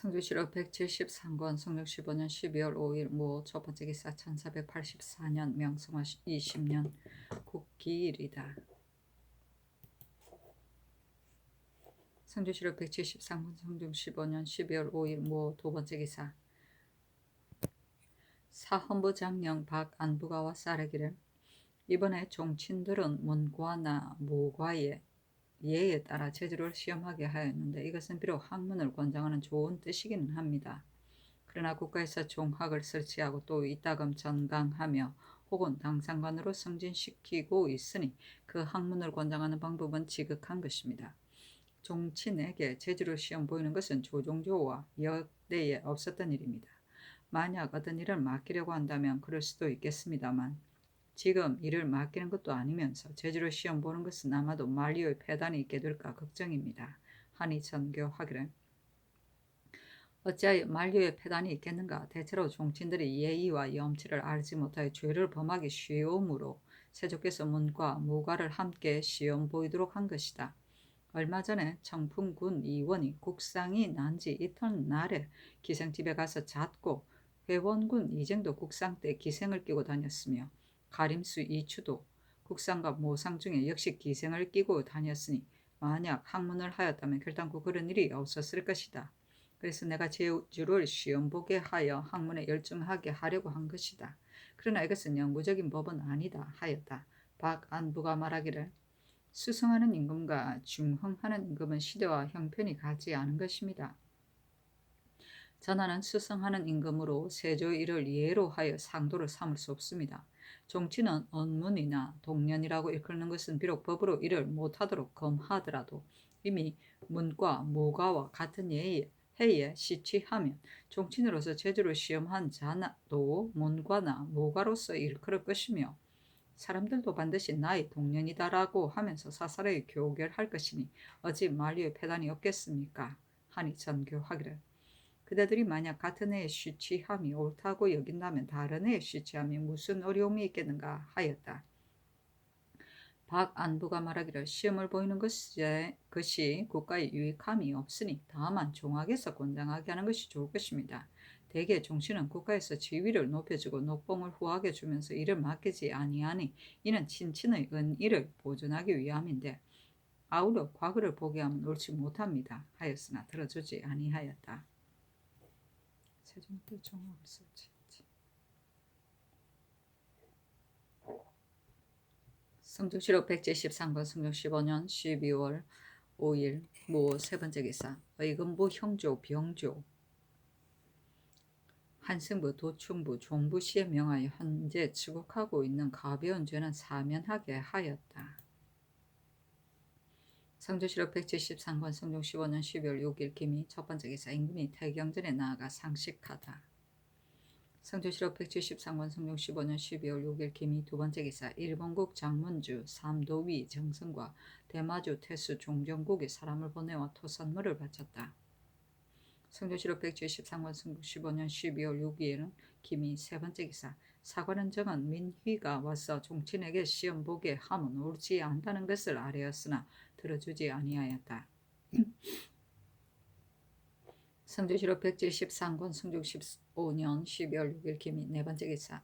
성주시로 173권 성역 15년 12월 5일 모 첫번째 기사 1484년 명성화 20년 국기일이다. 성주시로 173권 성중 15년 12월 5일 모 두번째 기사 사헌부 장령 박안부가와 쌀에기를 이번에 종친들은 문과나 모과의 예에 따라 제주를 시험하게 하였는데 이것은 비록 학문을 권장하는 좋은 뜻이기는 합니다. 그러나 국가에서 종학을 설치하고 또 이따금 전강하며 혹은 당상관으로 승진시키고 있으니 그 학문을 권장하는 방법은 지극한 것입니다. 종친에게 제주를 시험 보이는 것은 조종조와 역대에 없었던 일입니다. 만약 어떤 일을 맡기려고 한다면 그럴 수도 있겠습니다만 지금 일을 맡기는 것도 아니면서 제주를 시험 보는 것은 아마도 만리의 폐단이 있게 될까 걱정입니다. 하니 전교하기를 어찌하여 만류의 폐단이 있겠는가? 대체로 종친들이 예의와 염치를 알지 못하여 죄를 범하기 쉬우므로 세조께서 문과 무과를 함께 시험 보이도록 한 것이다. 얼마 전에 청풍군 의원이 국상이 난 지 이튿날에 기생집에 가서 잤고 회원군 이정도 국상 때 기생을 끼고 다녔으며 가림수 이추도 국상과 모상 중에 역시 기생을 끼고 다녔으니 만약 학문을 하였다면 결단코 그런 일이 없었을 것이다. 그래서 내가 제주를 시험 보게 하여 학문에 열중하게 하려고 한 것이다. 그러나 이것은 영구적인 법은 아니다 하였다. 박안부가 말하기를 수성하는 임금과 중흥하는 임금은 시대와 형편이 같지 않은 것입니다. 전하는 수성하는 임금으로 세조의 일을 예로 하여 상도를 삼을 수 없습니다. 종친은 언문이나 동년이라고 일컫는 것은 비록 법으로 일을 못하도록 검하더라도 이미 문과 모가와 같은 해에 시취하면 종친으로서 제주를 시험한 자도 문과나 모가로서 일컬을 것이며 사람들도 반드시 나의 동년이다라고 하면서 사사로이 교결할 것이니 어찌 만리의 폐단이 없겠습니까? 하니 전교하기를 그대들이 만약 같은 해에 시취함이 옳다고 여긴다면 다른 해에 시취함이 무슨 어려움이 있겠는가 하였다. 박안부가 말하기를 시험을 보이는 것이 국가에 유익함이 없으니 다만 종학에서 권장하게 하는 것이 좋을 것입니다. 대개 종신은 국가에서 지위를 높여주고 녹봉을 후하게 주면서 일을 맡기지 아니하니 이는 친친의 은의를 보존하기 위함인데 아울러 과거를 보게 하면 옳지 못합니다. 하였으나 들어주지 아니하였다. 세종 때 종학을 설치했지. 성중시로 173권 성중 15년 12월 5일 모 세번째 기사 의금부 형조 병조 한승부 도충부 종부시에 명하여 현재 치국하고 있는 가벼운 죄는 사면하게 하였다. 성주시로 173권 성중 15년 12월 6일 기미 첫번째 기사 임금이 태경전에 나아가 상식하다. 성주시로 173권 성중 15년 12월 6일 기미 두번째 기사 일본국 장문주 삼도위 정성과 대마주 태수 종정국이 사람을 보내와 토선물을 바쳤다. 성주시로 173권 성중 15년 12월 6일은 기미 세번째 기사 사관은 정은 민휘가 와서 종친에게 시험 보게 함은 옳지 않다는 것을 아뢰었으나 들어주지 아니하였다. 성주시로 173권 성중 15년 12월 6일 기미 네번째 기사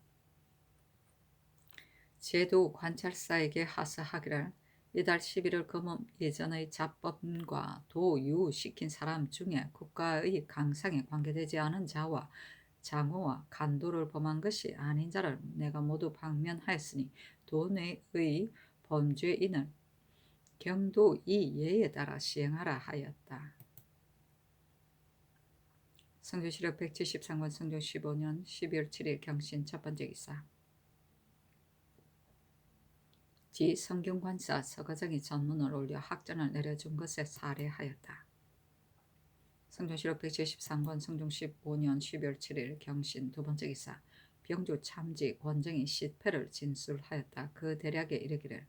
제도 관찰사에게 하사하기를 이달 11월 금음 예전의 자법과 도유시킨 사람 중에 국가의 강상에 관계되지 않은 자와 장호와 간도를 범한 것이 아닌 자를 내가 모두 방면하였으니 도내의 범죄인을 경도 이 예에 따라 시행하라 하였다. 성주시력 173권 성중 15년 12월 7일 경신 첫번째 기사 지 성균관사 서가정이 전문을 올려 학전을 내려준 것에 살해하였다. 성중시록 173권 성중 15년 12월 7일 경신 두번째 기사 병주 참지 권정이 시패를 진술하였다. 그 대략에 이르기를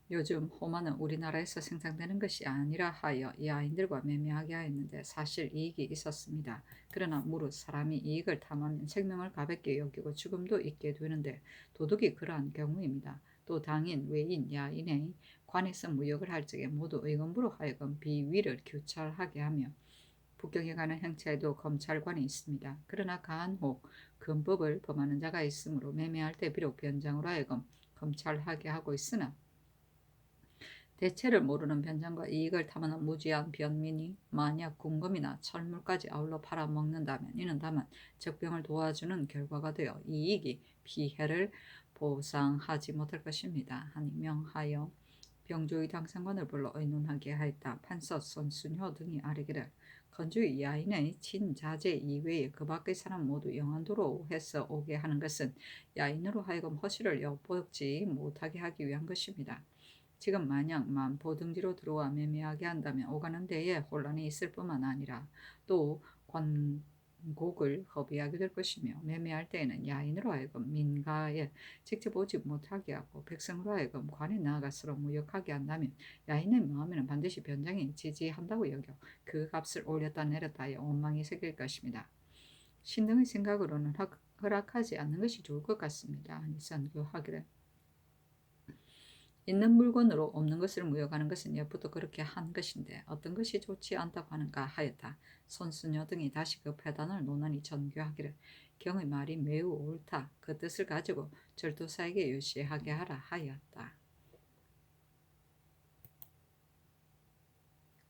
요즘 호마는 우리나라에서 생산되는 것이 아니라 하여 야인들과 매매하게 하였는데 사실 이익이 있었습니다. 그러나 무릇 사람이 이익을 탐하면 생명을 가볍게 여기고 죽음도 있게 되는데 도둑이 그러한 경우입니다. 또 당인, 외인, 야인의 관에서 무역을 할 적에 모두 의금부로 하여금 비위를 규찰하게 하며 북경에 가는 행차에도 검찰관이 있습니다. 그러나 간혹 금법을 범하는 자가 있으므로 매매할 때 비록 변장으로 하여금 검찰하게 하고 있으나 대체를 모르는 변장과 이익을 탐하는 무지한 변민이 만약 궁금이나 철물까지 아울러 팔아먹는다면 이는 다만 적병을 도와주는 결과가 되어 이익이 피해를 보상하지 못할 것입니다. 하니 명하여 병조의 당상관을 불러 의논하게 하였다. 판서 손순효 등이 아뢰기를 건주의 야인의 친자제 이외에 그 밖의 사람 모두 영안도로 해서 오게 하는 것은 야인으로 하여금 허실을 엿보지 못하게 하기 위한 것입니다. 지금 만약 만포등지로 들어와 매매하게 한다면 오가는 데에 혼란이 있을 뿐만 아니라 또 관곡을 허비하게 될 것이며 매매할 때에는 야인으로 하여금 민가에 직접 오지 못하게 하고 백성으로 하여금 관에 나아가 서로 무역하게 한다면 야인의 마음에는 반드시 변장이 지지한다고 여겨 그 값을 올렸다 내렸다 하여 원망이 생길 것입니다. 신등의 생각으로는 허락하지 않는 것이 좋을 것 같습니다. 선교하기를 있는 물건으로 없는 것을 무역하는 것은 옛부터 그렇게 한 것인데 어떤 것이 좋지 않다고 하는가 하였다. 손수녀 등이 다시 그 패단을 논하니 전교하기를 경의 말이 매우 옳다. 그 뜻을 가지고 절도사에게 유시하게 하라 하였다.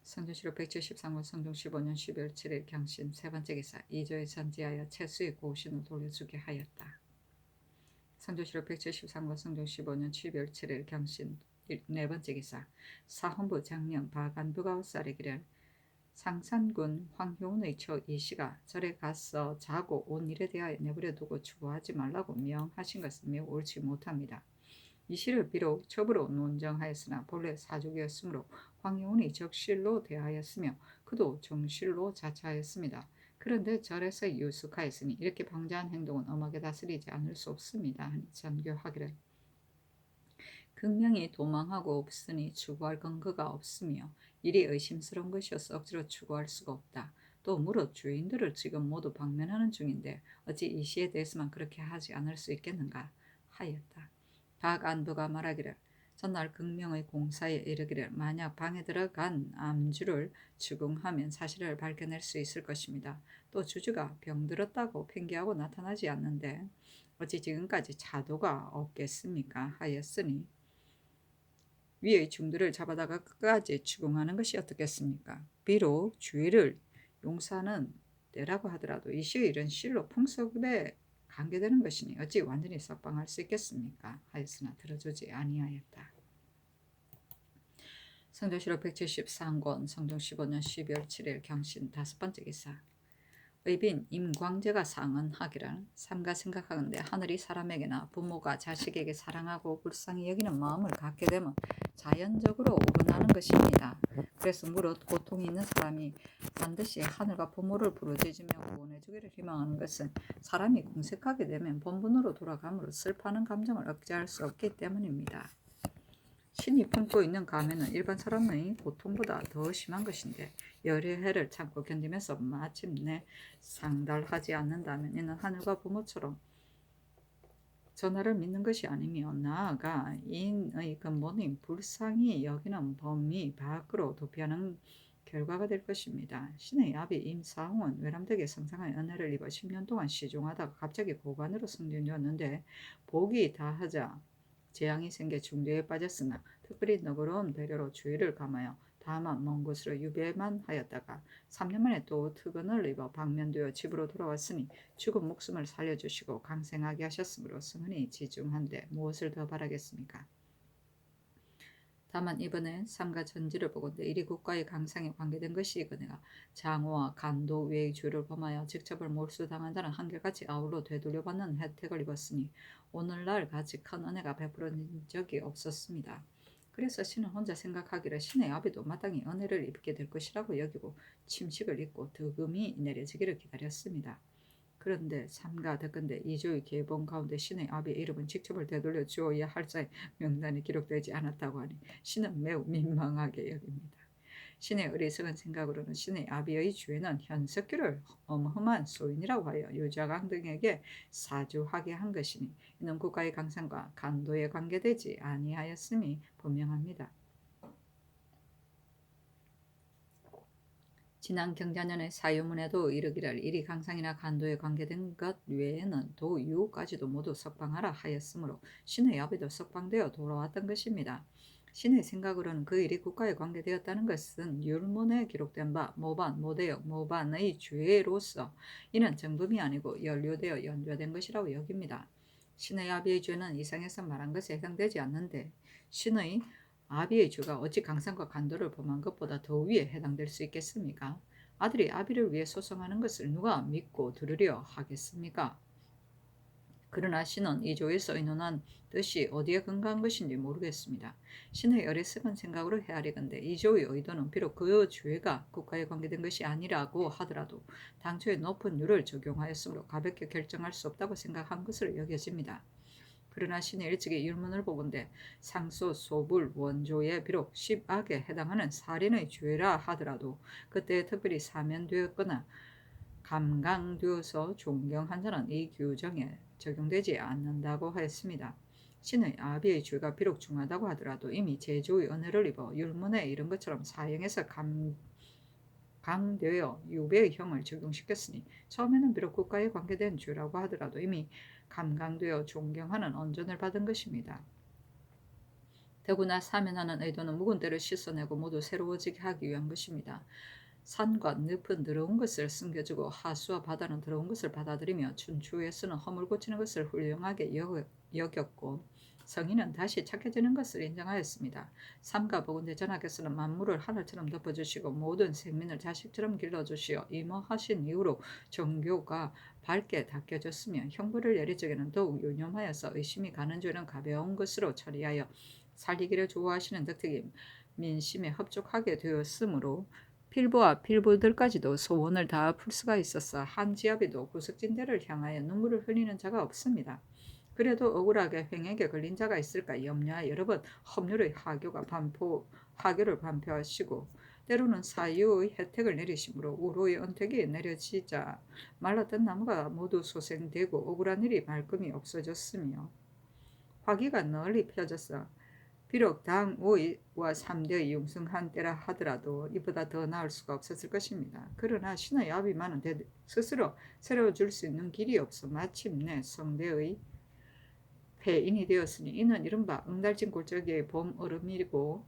성조실록 173권 성종 15년 12월 7일 경신 세 번째 기사 이조에 전지하여 채수의 고신을 돌려주게 하였다. 성조실록 173권 성종 15년 12월 7일 경신 네 번째 기사 사헌부 장령 박안부가 쌀이기를 상산군 황효운의 처 이씨가 절에 가서 자고 온 일에 대하여 내버려 두고 추구하지 말라고 명하신 것은 매우 옳지 못합니다. 이씨를 비록 첩으로 논정하였으나 본래 사족이었으므로 황효운이 적실로 대하였으며 그도 정실로 자처하였습니다. 그런데 절에서 유숙하였으니 이렇게 방자한 행동은 엄하게 다스리지 않을 수 없습니다. 하니 전교하기를 극명히 도망하고 없으니 추구할 근거가 없으며 일이 의심스러운 것이어서 억지로 추구할 수가 없다. 또 무릇 주인들을 지금 모두 방면하는 중인데 어찌 이 시에 대해서만 그렇게 하지 않을 수 있겠는가 하였다. 박안부가 말하기를 전날 극명의 공사에 이르기를 만약 방에 들어간 암주를 추궁하면 사실을 밝혀낼 수 있을 것입니다. 또 주주가 병들었다고 핑계하고 나타나지 않는데 어찌 지금까지 차도가 없겠습니까 하였으니 위의 중들을 잡아다가 끝까지 추궁하는 것이 어떻겠습니까? 비록 주의를 용서하는 때라고 하더라도 이 시의 일은 실로 풍속에 관계되는 것이니 어찌 완전히 석방할 수 있겠습니까? 하였으나 들어주지 아니하였다. 성조실록 173권 성종 15년 12월 7일 경신 다섯 번째 기사 의빈 임광재가 상언하기를 삼가 생각하건대 하늘이 사람에게나 부모가 자식에게 사랑하고 불쌍히 여기는 마음을 갖게 되면 자연적으로 오분하는 것입니다. 그래서 무릇 고통이 있는 사람이 반드시 하늘과 부모를 부르짖으며 구원해주기를 희망하는 것은 사람이 궁색하게 되면 본분으로 돌아감으로 슬퍼하는 감정을 억제할 수 없기 때문입니다. 신이 품고 있는 감에는 일반 사람의 고통보다 더 심한 것인데 여러 해를 참고 견디면서 마침내 상달하지 않는다면 이는 하늘과 부모처럼 전하를 믿는 것이 아니며 나아가 인의 근본인 불쌍히 여기는 범위 밖으로 도피하는 결과가 될 것입니다. 신의 아비 임사홍은 외람되게 성상의 은혜를 입어 10년 동안 시종하다가 갑자기 고관으로 승진되었는데 복이 다하자 재앙이 생겨 중대에 빠졌으나 특별히 너그러운 배려로 주의를 감하여 다만 먼 곳으로 유배만 하였다가 3년 만에 또 특은을 입어 방면되어 집으로 돌아왔으니 죽은 목숨을 살려주시고 강생하게 하셨으므로 승은이 지중한데 무엇을 더 바라겠습니까? 다만 이번엔 삼가 전지를 보건대 이리 국가의 강상에 관계된 것이거니와 장호와 간도 외의 죄를 범하여 직접을 몰수당한 자는 한결같이 아울러 되돌려받는 혜택을 입었으니 오늘날 같이 큰 은혜가 베풀어진 적이 없었습니다. 그래서 신은 혼자 생각하기를 신의 아비도 마땅히 은혜를 입게 될 것이라고 여기고 침식을 입고 득음이 내려지기를 기다렸습니다. 그런데 삼가 덕건대 이조의 계봉 가운데 신의 아비의 이름은 직접을 되돌려 주어야 할 자의 명단에 기록되지 않았다고 하니 신은 매우 민망하게 여깁니다. 신의 어리석은 생각으로는 신의 아비의 주에는 현석규를 엄험한 소인이라고 하여 유자강 등에게 사주하게 한 것이니 이는 국가의 강상과 간도에 관계되지 아니하였음이 분명합니다. 지난 경자년의 사유문에도 이르기를 이리 강상이나 간도에 관계된 것 외에는 도 유까지도 모두 석방하라 하였으므로 신의 아비도 석방되어 돌아왔던 것입니다. 신의 생각으로는 그 일이 국가에 관계되었다는 것은 율문에 기록된 바 모반, 모대역, 모반의 죄로서 이는 정범이 아니고 연루되어 연좌된 것이라고 여깁니다. 신의 아비의 죄는 이상에서 말한 것에 해당되지 않는데 신의 아비의 죄가 어찌 강산과 간도를 범한 것보다 더 위에 해당될 수 있겠습니까? 아들이 아비를 위해 소송하는 것을 누가 믿고 들으려 하겠습니까? 그러나 신은 이 조에 의논한 뜻이 어디에 근거한 것인지 모르겠습니다. 신의 어리석은 생각으로 헤아리건대 이 조의 의도는 비록 그 죄가 국가에 관계된 것이 아니라고 하더라도 당초에 높은 율을 적용하였으므로 가볍게 결정할 수 없다고 생각한 것으로 여겨집니다. 그러나 신의 일찍이 율문을 보건대 상소 소불 원조에 비록 10악에 해당하는 살인의 죄라 하더라도 그때 특별히 사면되었거나 감강되어서 존경한 자는 이 규정에 적용되지 않는다고 하였습니다. 신의 아비의 죄가 비록 중하다고 하더라도 이미 제조의 은혜를 입어 율문에 이른 것처럼 사형에서 강되어 유배의 형을 적용시켰으니 처음에는 비록 국가에 관계된 죄라고 하더라도 이미 감강되어 존경하는 언전을 받은 것입니다. 더구나 사면하는 의도는 묵은 때를 씻어내고 모두 새로워지게 하기 위한 것입니다. 산과 늪은 더러운 것을 숨겨주고 하수와 바다는 더러운 것을 받아들이며 춘추에서는 허물 고치는 것을 훌륭하게 여겼고 성인은 다시 착해지는 것을 인정하였습니다. 삼가 보건대 전하께서는 만물을 하늘처럼 덮어주시고 모든 생민을 자식처럼 길러주시어 임하신 이후로 종교가 밝게 닦여졌으며 형벌을 내릴 적에는 더욱 유념하여서 의심이 가는 죄는 가벼운 것으로 처리하여 살리기를 좋아하시는 덕택이 민심에 흡족하게 되었으므로 필부와 필부들까지도 소원을 다 풀 수가 있어서 한지아비도 구석진대를 향하여 눈물을 흘리는 자가 없습니다. 그래도 억울하게 횡에게 걸린 자가 있을까 염려하여 여러 번 법률의 하교를 반표하시고 때로는 사유의 혜택을 내리심으로 우로의 언택이 내려지자 말랐던 나무가 모두 소생되고 억울한 일이 말끔히 없어졌으며 화기가 널리 펴졌어 비록 당 5위와 3대의 융성한 때라 하더라도 이보다 더 나을 수가 없었을 것입니다. 그러나 신의 아비만은 스스로 새로워질 수 있는 길이 없어 마침내 성대의 폐인이 되었으니 이는 이른바 응달진 골짜기의 봄 얼음이고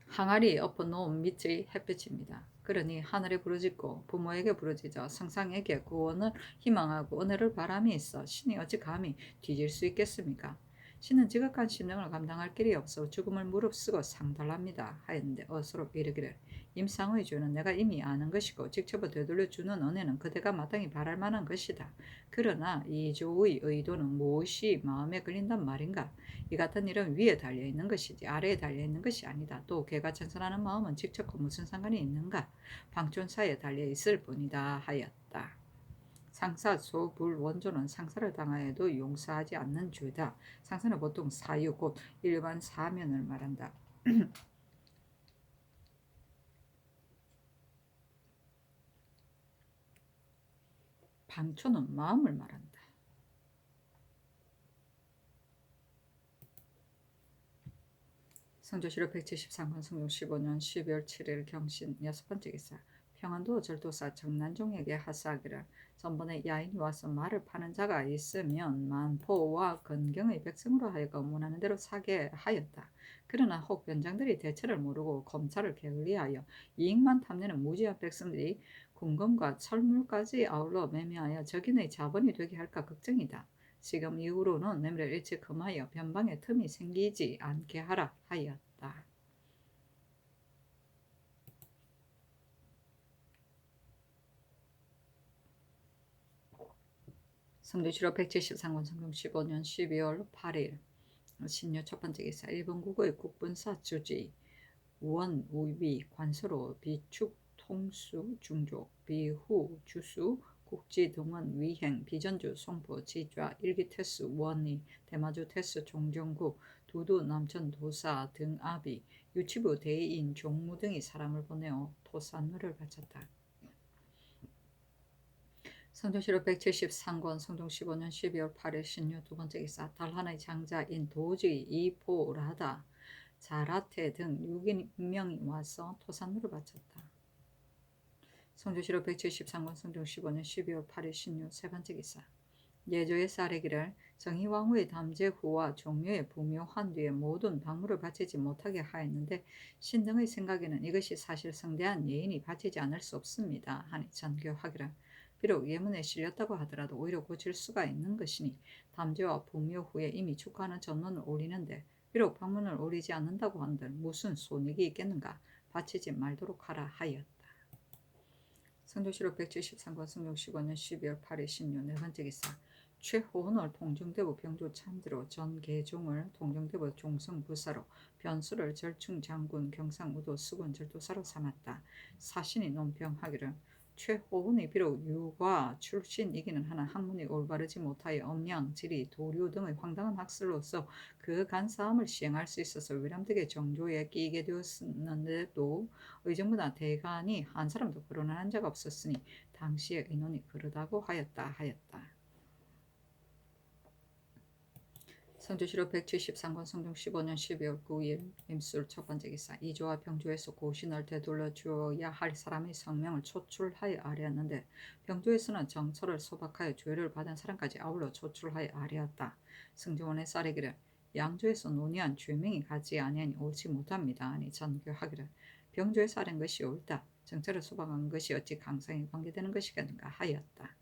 항아리에 엎어놓은 밑의 햇빛입니다. 그러니 하늘에 부르짖고 부모에게 부르짖어 상상에게 구원을 희망하고 은혜를 바람이 있어 신이 어찌 감히 뒤질 수 있겠습니까? 신은 지극한 심령을 감당할 길이 없어 죽음을 무릅쓰고 상달합니다 하였는데 어서로 이르기를 임상의 죄는 내가 이미 아는 것이고 직접 되돌려 주는 은혜는 그대가 마땅히 바랄 만한 것이다. 그러나 이 조의 의도는 무엇이 마음에 걸린단 말인가? 이 같은 일은 위에 달려있는 것이지 아래에 달려있는 것이 아니다. 또 개가 천선하는 마음은 직접과 무슨 상관이 있는가? 방촌사에 달려있을 뿐이다 하였다. 상사 소불 원조는 상사를 당하여도 용서하지 않는 죄다. 상사는 보통 사유 곧 일반 사면을 말한다. 방초는 마음을 말한다. 성조실록 173권 성종 15년 12월 7일 경신 6번째 기사 평안도 절도사 정난종에게 하사하기를 전번에 야인이 와서 말을 파는 자가 있으면 만포와 건경의 백성으로 하여금 원하는 대로 사게 하였다. 그러나 혹 변장들이 대처를 모르고 검찰을 게을리하여 이익만 탐내는 무지한 백성들이 궁금과 철물까지 아울러 매매하여 적인의 자본이 되게 할까 걱정이다. 지금 이후로는 뇌물을 일찍 금하여 변방에 틈이 생기지 않게 하라 하였다. 성조실록 173권 성종 15년 12월 8일 신유 첫번째 기사 일본 국의 국분사 주지 원 우위 관서로 비축 통수 중조 비후 주수 국지 등원 위행 비전주 송포 지좌 일기태수 원이 대마주 태수 종정구 두두 남천 도사 등 아비 유치부 대인 종무 등이 사람을 보내어 토산물을 바쳤다. 성종실록 173권 성종 15년 12월 8일 신유 두번째 기사 달한의 장자인 도지 이포라다 자라테 등 6인명이 와서 토산물을 바쳤다. 성주시로 173권 성종 15년 12월 8일 신유 세 번째 기사. 예조의 사례기를 정희왕후의 담제 후와 종묘의 부묘한 뒤에 모든 방물을 바치지 못하게 하였는데 신등의 생각에는 이것이 사실 성대한 예인이 바치지 않을 수 없습니다 하니 전교하기를 비록 예문에 실렸다고 하더라도 오히려 고칠 수가 있는 것이니 담제와 부묘 후에 이미 축하하는 전문을 올리는데 비록 방문을 올리지 않는다고 한들 무슨 손익이 있겠는가 바치지 말도록 하라 하였다. 성조실록 173권 성종 15년 12월 8일 신유 네 번째 기사. 최호헌을 통정대부 병조 참드로 전계종을 통정대부 종성부사로 변수를 절충장군 경상우도 수군 절도사로 삼았다. 사신이 논평하기를 최호헌이 비록 유과 출신이기는 하나 학문이 올바르지 못하여 엄양, 지리, 도류 등의 황당한 학설로서 그 간사함을 시행할 수 있어서 외람되게 정조에 끼게 되었는데도 의정부나 대간이 한 사람도 거론한 자가 없었으니 당시의 의논이 그러다고 하였다. 성주시로 173권 성종 15년 12월 9일 임술 첫 번째 기사. 이조와 병조에서 고신을 되돌려 주어야 할 사람의 성명을 초출하여 아뢰었는데 병조에서는 정처를 소박하여 조회를 받은 사람까지 아울러 초출하여 아뢰었다. 승정원의 사례기를 양조에서 논의한 죄명이 같지 아니하니 옳지 못합니다. 아니 전교하기를 병조에서 아뢰는 것이 옳다. 정처를 소박한 것이 어찌 강상에 관계되는 것이겠는가 하였다.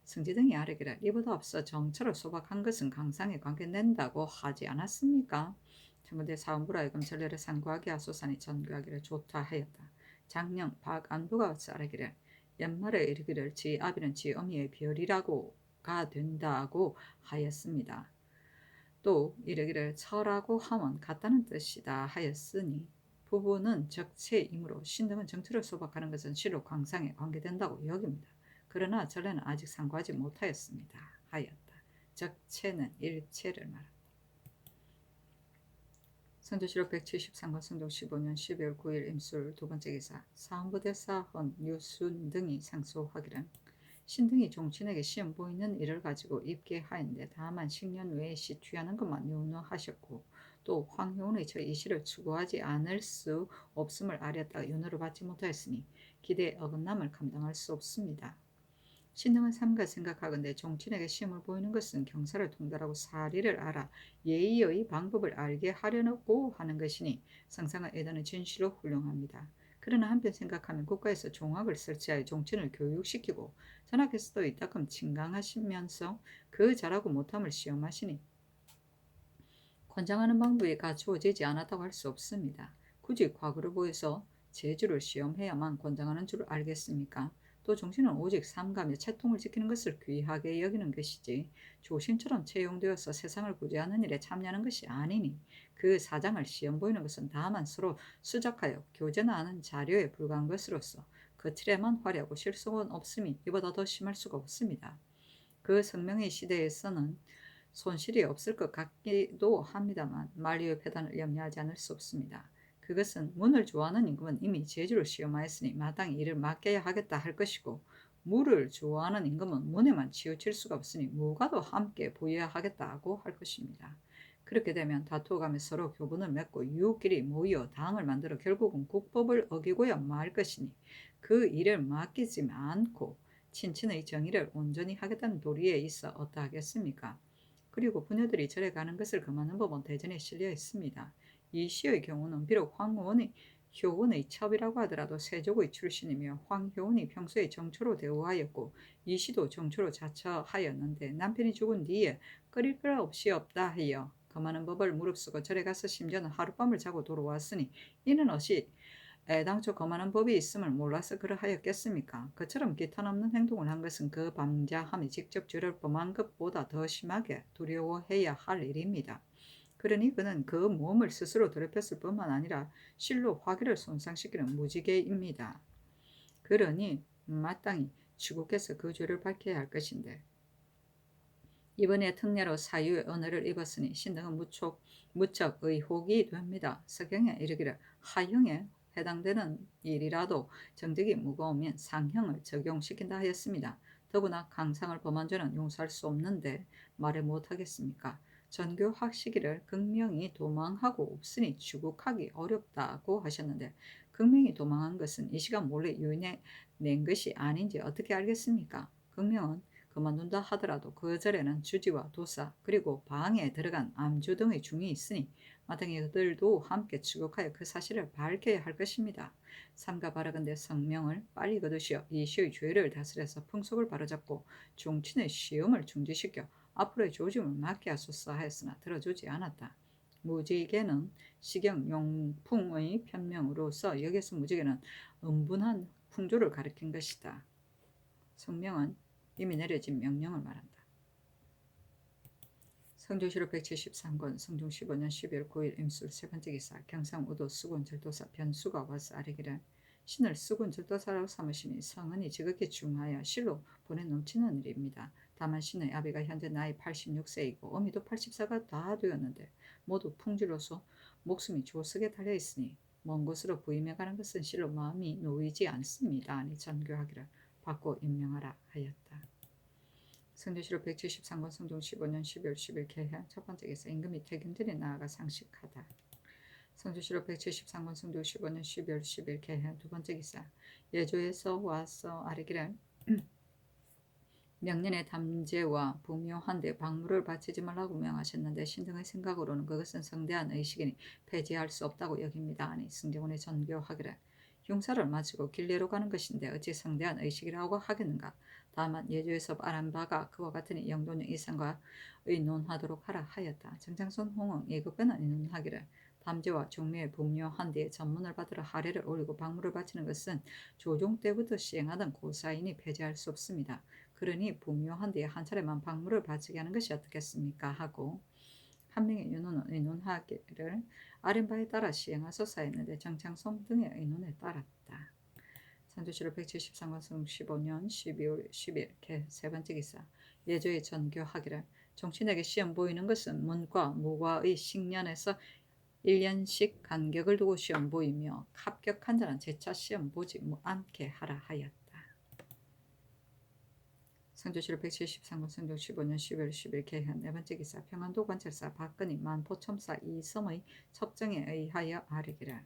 승지 등이 아뢰기를 이보다 앞서 정처를 소박한 것은 강상에 관계된다고 하지 않았습니까? 청구대 사원부라의 검찰례를 상고하게 하소산이 전교하기를 좋다 하였다. 장령 박안부가 아뢰기를 연말에 이르기를 지 아비는 지 어미의 별이라고가 된다고 하였습니다. 또 이르기를 처라고 하면 같다는 뜻이다 하였으니 부부는 적체이므로 신등은 정처를 소박하는 것은 실로 강상에 관계된다고 여깁니다. 그러나 전례는 아직 상고하지 못하였습니다. 하였다. 적체는 일체를 말한다. 선조실록 173권 성종 15년 12월 9일 임술 두 번째 기사. 사헌부대사 헌, 유순 등이 상소하기를 신등이 종친에게 시험 보이는 일을 가지고 입게 하였는데 다만 식년 외에 시취하는 것만 윤허하셨고 또 황효운의 저 이시를 추구하지 않을 수 없음을 아뢰었다가 윤허를 받지 못하였으니 기대의 어긋남을 감당할 수 없습니다. 신등은 삼가 생각하건대 종친에게 시험을 보이는 것은 경사를 통달하고 사리를 알아 예의의 방법을 알게 하려고 하는 것이니 상상의 애단은 진실로 훌륭합니다. 그러나 한편 생각하면 국가에서 종학을 설치하여 종친을 교육시키고 전하께서도 이따금 진강하시면서 그 잘하고 못함을 시험하시니 권장하는 방법이 갖추어지지 않았다고 할 수 없습니다. 굳이 과거를 보여서 재주를 시험해야만 권장하는 줄 알겠습니까? 또 종신은 오직 삼가며 채통을 지키는 것을 귀하게 여기는 것이지 조신처럼 채용되어서 세상을 구제하는 일에 참여하는 것이 아니니 그 사장을 시험 보이는 것은 다만 서로 수작하여 교제나 하는 자료에 불과한 것으로서 거칠에만 화려하고 실속은 없음이 이보다 더 심할 수가 없습니다. 그 성명의 시대에서는 손실이 없을 것 같기도 합니다만 만리의 폐단을 염려하지 않을 수 없습니다. 그것은 문을 좋아하는 임금은 이미 제주를 시험하였으니 마땅히 이를 맡겨야 하겠다 할 것이고 무를 좋아하는 임금은 문에만 치우칠 수가 없으니 무과도 함께 보여야 하겠다고 할 것입니다. 그렇게 되면 다투어가며 서로 교분을 맺고 유끼리 모여 당을 만들어 결국은 국법을 어기고야 말 것이니 그 일을 맡기지 않고 친친의 정의를 온전히 하겠다는 도리에 있어 어떠하겠습니까? 그리고 부녀들이 절에 가는 것을 금하는 법은 대전에 실려 있습니다. 이 시의 경우는 비록 황후원의 효원의 첩이라고 하더라도 세족의 출신이며 황효원이 평소에 정초로 대우하였고 이 시도 정초로 자처하였는데 남편이 죽은 뒤에 끓일 것 없이 없다 하여 금하는 법을 무릅쓰고 절에 가서 심지어는 하룻밤을 자고 돌아왔으니 이는 어찌 애당초 금하는 법이 있음을 몰라서 그러하였겠습니까? 그처럼 기탄없는 행동을 한 것은 그 방자함이 직접 죄를 범한 것보다 더 심하게 두려워해야 할 일입니다. 그러니 그는 그 몸을 스스로 더럽혔을 뿐만 아니라 실로 화기를 손상시키는 무지개입니다. 그러니 마땅히 추국해서 그 죄를 밝혀야 할 것인데 이번에 특례로 사유의 은혜를 입었으니 신등은 무척 의혹이 됩니다. 서경에 이르기를 하형에 해당되는 일이라도 정직이 무거우면 상형을 적용시킨다 하였습니다. 더구나 강상을 범한 죄는 용서할 수 없는데 말해 못하겠습니까? 전교학 시기를 극명히 도망하고 없으니 추국하기 어렵다고 하셨는데 극명이 도망한 것은 이 시간 몰래 유인해 낸 것이 아닌지 어떻게 알겠습니까? 극명은 그만둔다 하더라도 그 절에는 주지와 도사 그리고 방에 들어간 암주 등의 중이 있으니 마땅히 그들도 함께 추격하여 그 사실을 밝혀야 할 것입니다. 삼가 바라건대 성명을 빨리 거두시어 이시의 죄를 다스려서 풍속을 바로잡고 중친의 시험을 중지시켜 앞으로의 조짐을 막게 하소서 하였으나 들어주지 않았다. 무지개는 식용용풍의 편명으로서 여기서 무지개는 은분한 풍조를 가리킨 것이다. 성명은 이미 내려진 명령을 말한다. 성조실록 173권 성종 15년 12월 9일 임술 세 번째 기사 경상우도 수군 절도사 변수가 와서 아뢰기를 신을 수군 절도사라고 삼으시니 성은이 지극히 중하여 실로 보내 넘치는 일입니다. 다만 신의 아비가 현재 나이 86세이고 어미도 84가 다 되었는데 모두 풍지로서 목숨이 조석에 달려있으니 먼 곳으로 부임해 가는 것은 실로 마음이 놓이지 않습니다. 아니 전교하기를 받고 임명하라 하였다. 성조실록 173권 성종 15년 12월 10일 개현 첫 번째 기사 임금이 퇴근들이 나아가 상식하다. 성조실록 173권 성종 15년 12월 10일 개현 두 번째 기사 예조에서 와서 아뢰기를 명년의 담제와 부묘한데 박물을 바치지 말라고 명하셨는데 신등의 생각으로는 그것은 성대한 의식이니 폐지할 수 없다고 여깁니다. 아니 승정원의 전교하기를 흉사를 마치고 길내로 가는 것인데 어찌 성대한 의식이라고 하겠는가. 다만 예조에서 말한 바가 그와 같으니 영도령 이상과 의논하도록 하라 하였다. 정장손 홍응 예급변은 의논하기를 담제와 종묘의 부묘한 데에 전문을 받으러 하례를 올리고 박물을 바치는 것은 조종 때부터 시행하던 고사이니 폐지할 수 없습니다. 그러니 부묘한 데에 한 차례만 박물을 바치게 하는 것이 어떻겠습니까 하고 한 명의 윤호는 의논하기를 아랫바에 따라 시행하소서 했는데 정창성 등의 의논에 따랐다. 선조실록 173권 성 15년 12월 10일 개 세 번째 기사 예조의 전교하기를 정친에게 시험 보이는 것은 문과 무과의 식년에서 1년씩 간격을 두고 시험 보이며 합격한 자는 재차 시험 보지 않게 하라 하였다. 성조실록 173권 성종 15년 12월 10일 개현 네 번째 기사 평안도 관찰사 박근희 만포첨사 이섬의 첩정에 의하여 아뢰기를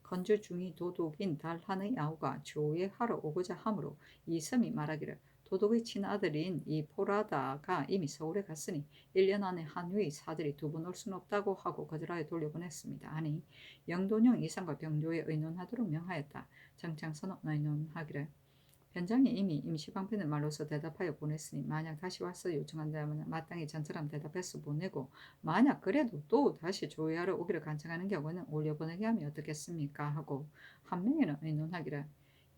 건주 중이 도독인 달한의 아우가 조회하러 오고자 하므로 이섬이 말하기를 도독의 친아들인 이 포라다가 이미 서울에 갔으니 1년 안에 한위의 사들이 두 번 올 수는 없다고 하고 거절하여 돌려보냈습니다. 아니 영돈영 이상과 병조에 의논하도록 명하였다. 정창선은 의논하기를 변장이 이미 임시방편을 말로서 대답하여 보냈으니 만약 다시 와서 요청한다면 마땅히 전처럼 대답해서 보내고 만약 그래도 또 다시 조회하러 오기를 간청하는 경우는 올려보내게 하면 어떻겠습니까 하고 한 명에는 의논하기를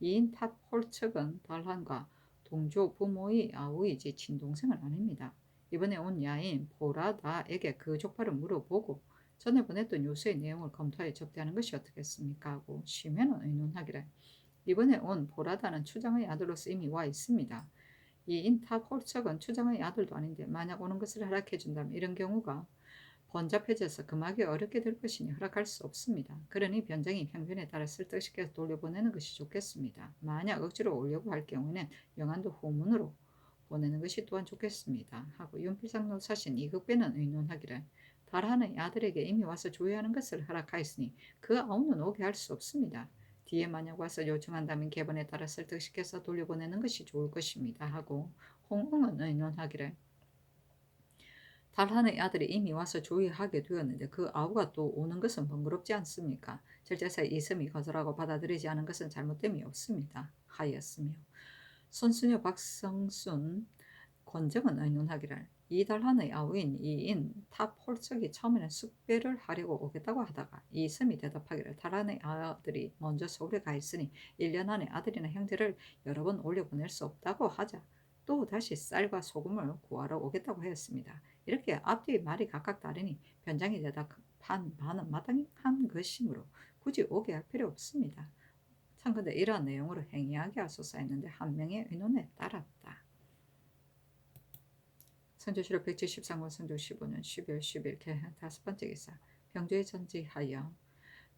이인 탑홀 측은 달한과 동조 부모의 아우이지 친동생은 아닙니다. 이번에 온 야인 보라다에게 그 족발을 물어보고 전에 보냈던 요수의 내용을 검토하여 접대하는 것이 어떻겠습니까 하고 심해는 의논하기를 이번에 온 보라다는 추장의 아들로서 이미 와 있습니다. 이 인탑 홀척은 추장의 아들도 아닌데 만약 오는 것을 허락해준다면 이런 경우가 번잡해져서 금하기 어렵게 될 것이니 허락할 수 없습니다. 그러니 변장이 편견에 따라 설득시켜서 돌려보내는 것이 좋겠습니다. 만약 억지로 오려고 할 경우에는 영안도 후문으로 보내는 것이 또한 좋겠습니다. 하고 윤필상 노사신 이극배는 의논하기를 달하는 아들에게 이미 와서 조회하는 것을 허락하였으니 그 아우는 오게 할 수 없습니다. 뒤에 만약 와서 요청한다면 개번에 따라 설득시켜서 돌려보내는 것이 좋을 것입니다. 하고 홍응은 의논하기를 달한의 아들이 이미 와서 조회하게 되었는데 그 아우가 또 오는 것은 번거롭지 않습니까? 절제사 이섬이 거절하고 받아들이지 않은 것은 잘못됨이 없습니다. 하였으며 손수녀 박성순 권정은 의논하기를 이달한의 아우인 이인 탑홀석이 처음에는 숙배를 하려고 오겠다고 하다가 이섬이 대답하기를 달한의 아들이 먼저 서울에 가 있으니 1년 안에 아들이나 형제를 여러 번 올려보낼 수 없다고 하자 또 다시 쌀과 소금을 구하러 오겠다고 하였습니다. 이렇게 앞뒤 말이 각각 다르니 변장이 대답한 바는 마땅한 것이므로 굳이 오게 할 필요 없습니다. 참건대 이러한 내용으로 행위하게 하소서 했는데 한 명의 의논에 따랐다. 선조실록 173권 선조 15년 12월 10일 개헌 다섯 번째 기사 병조에 전지하여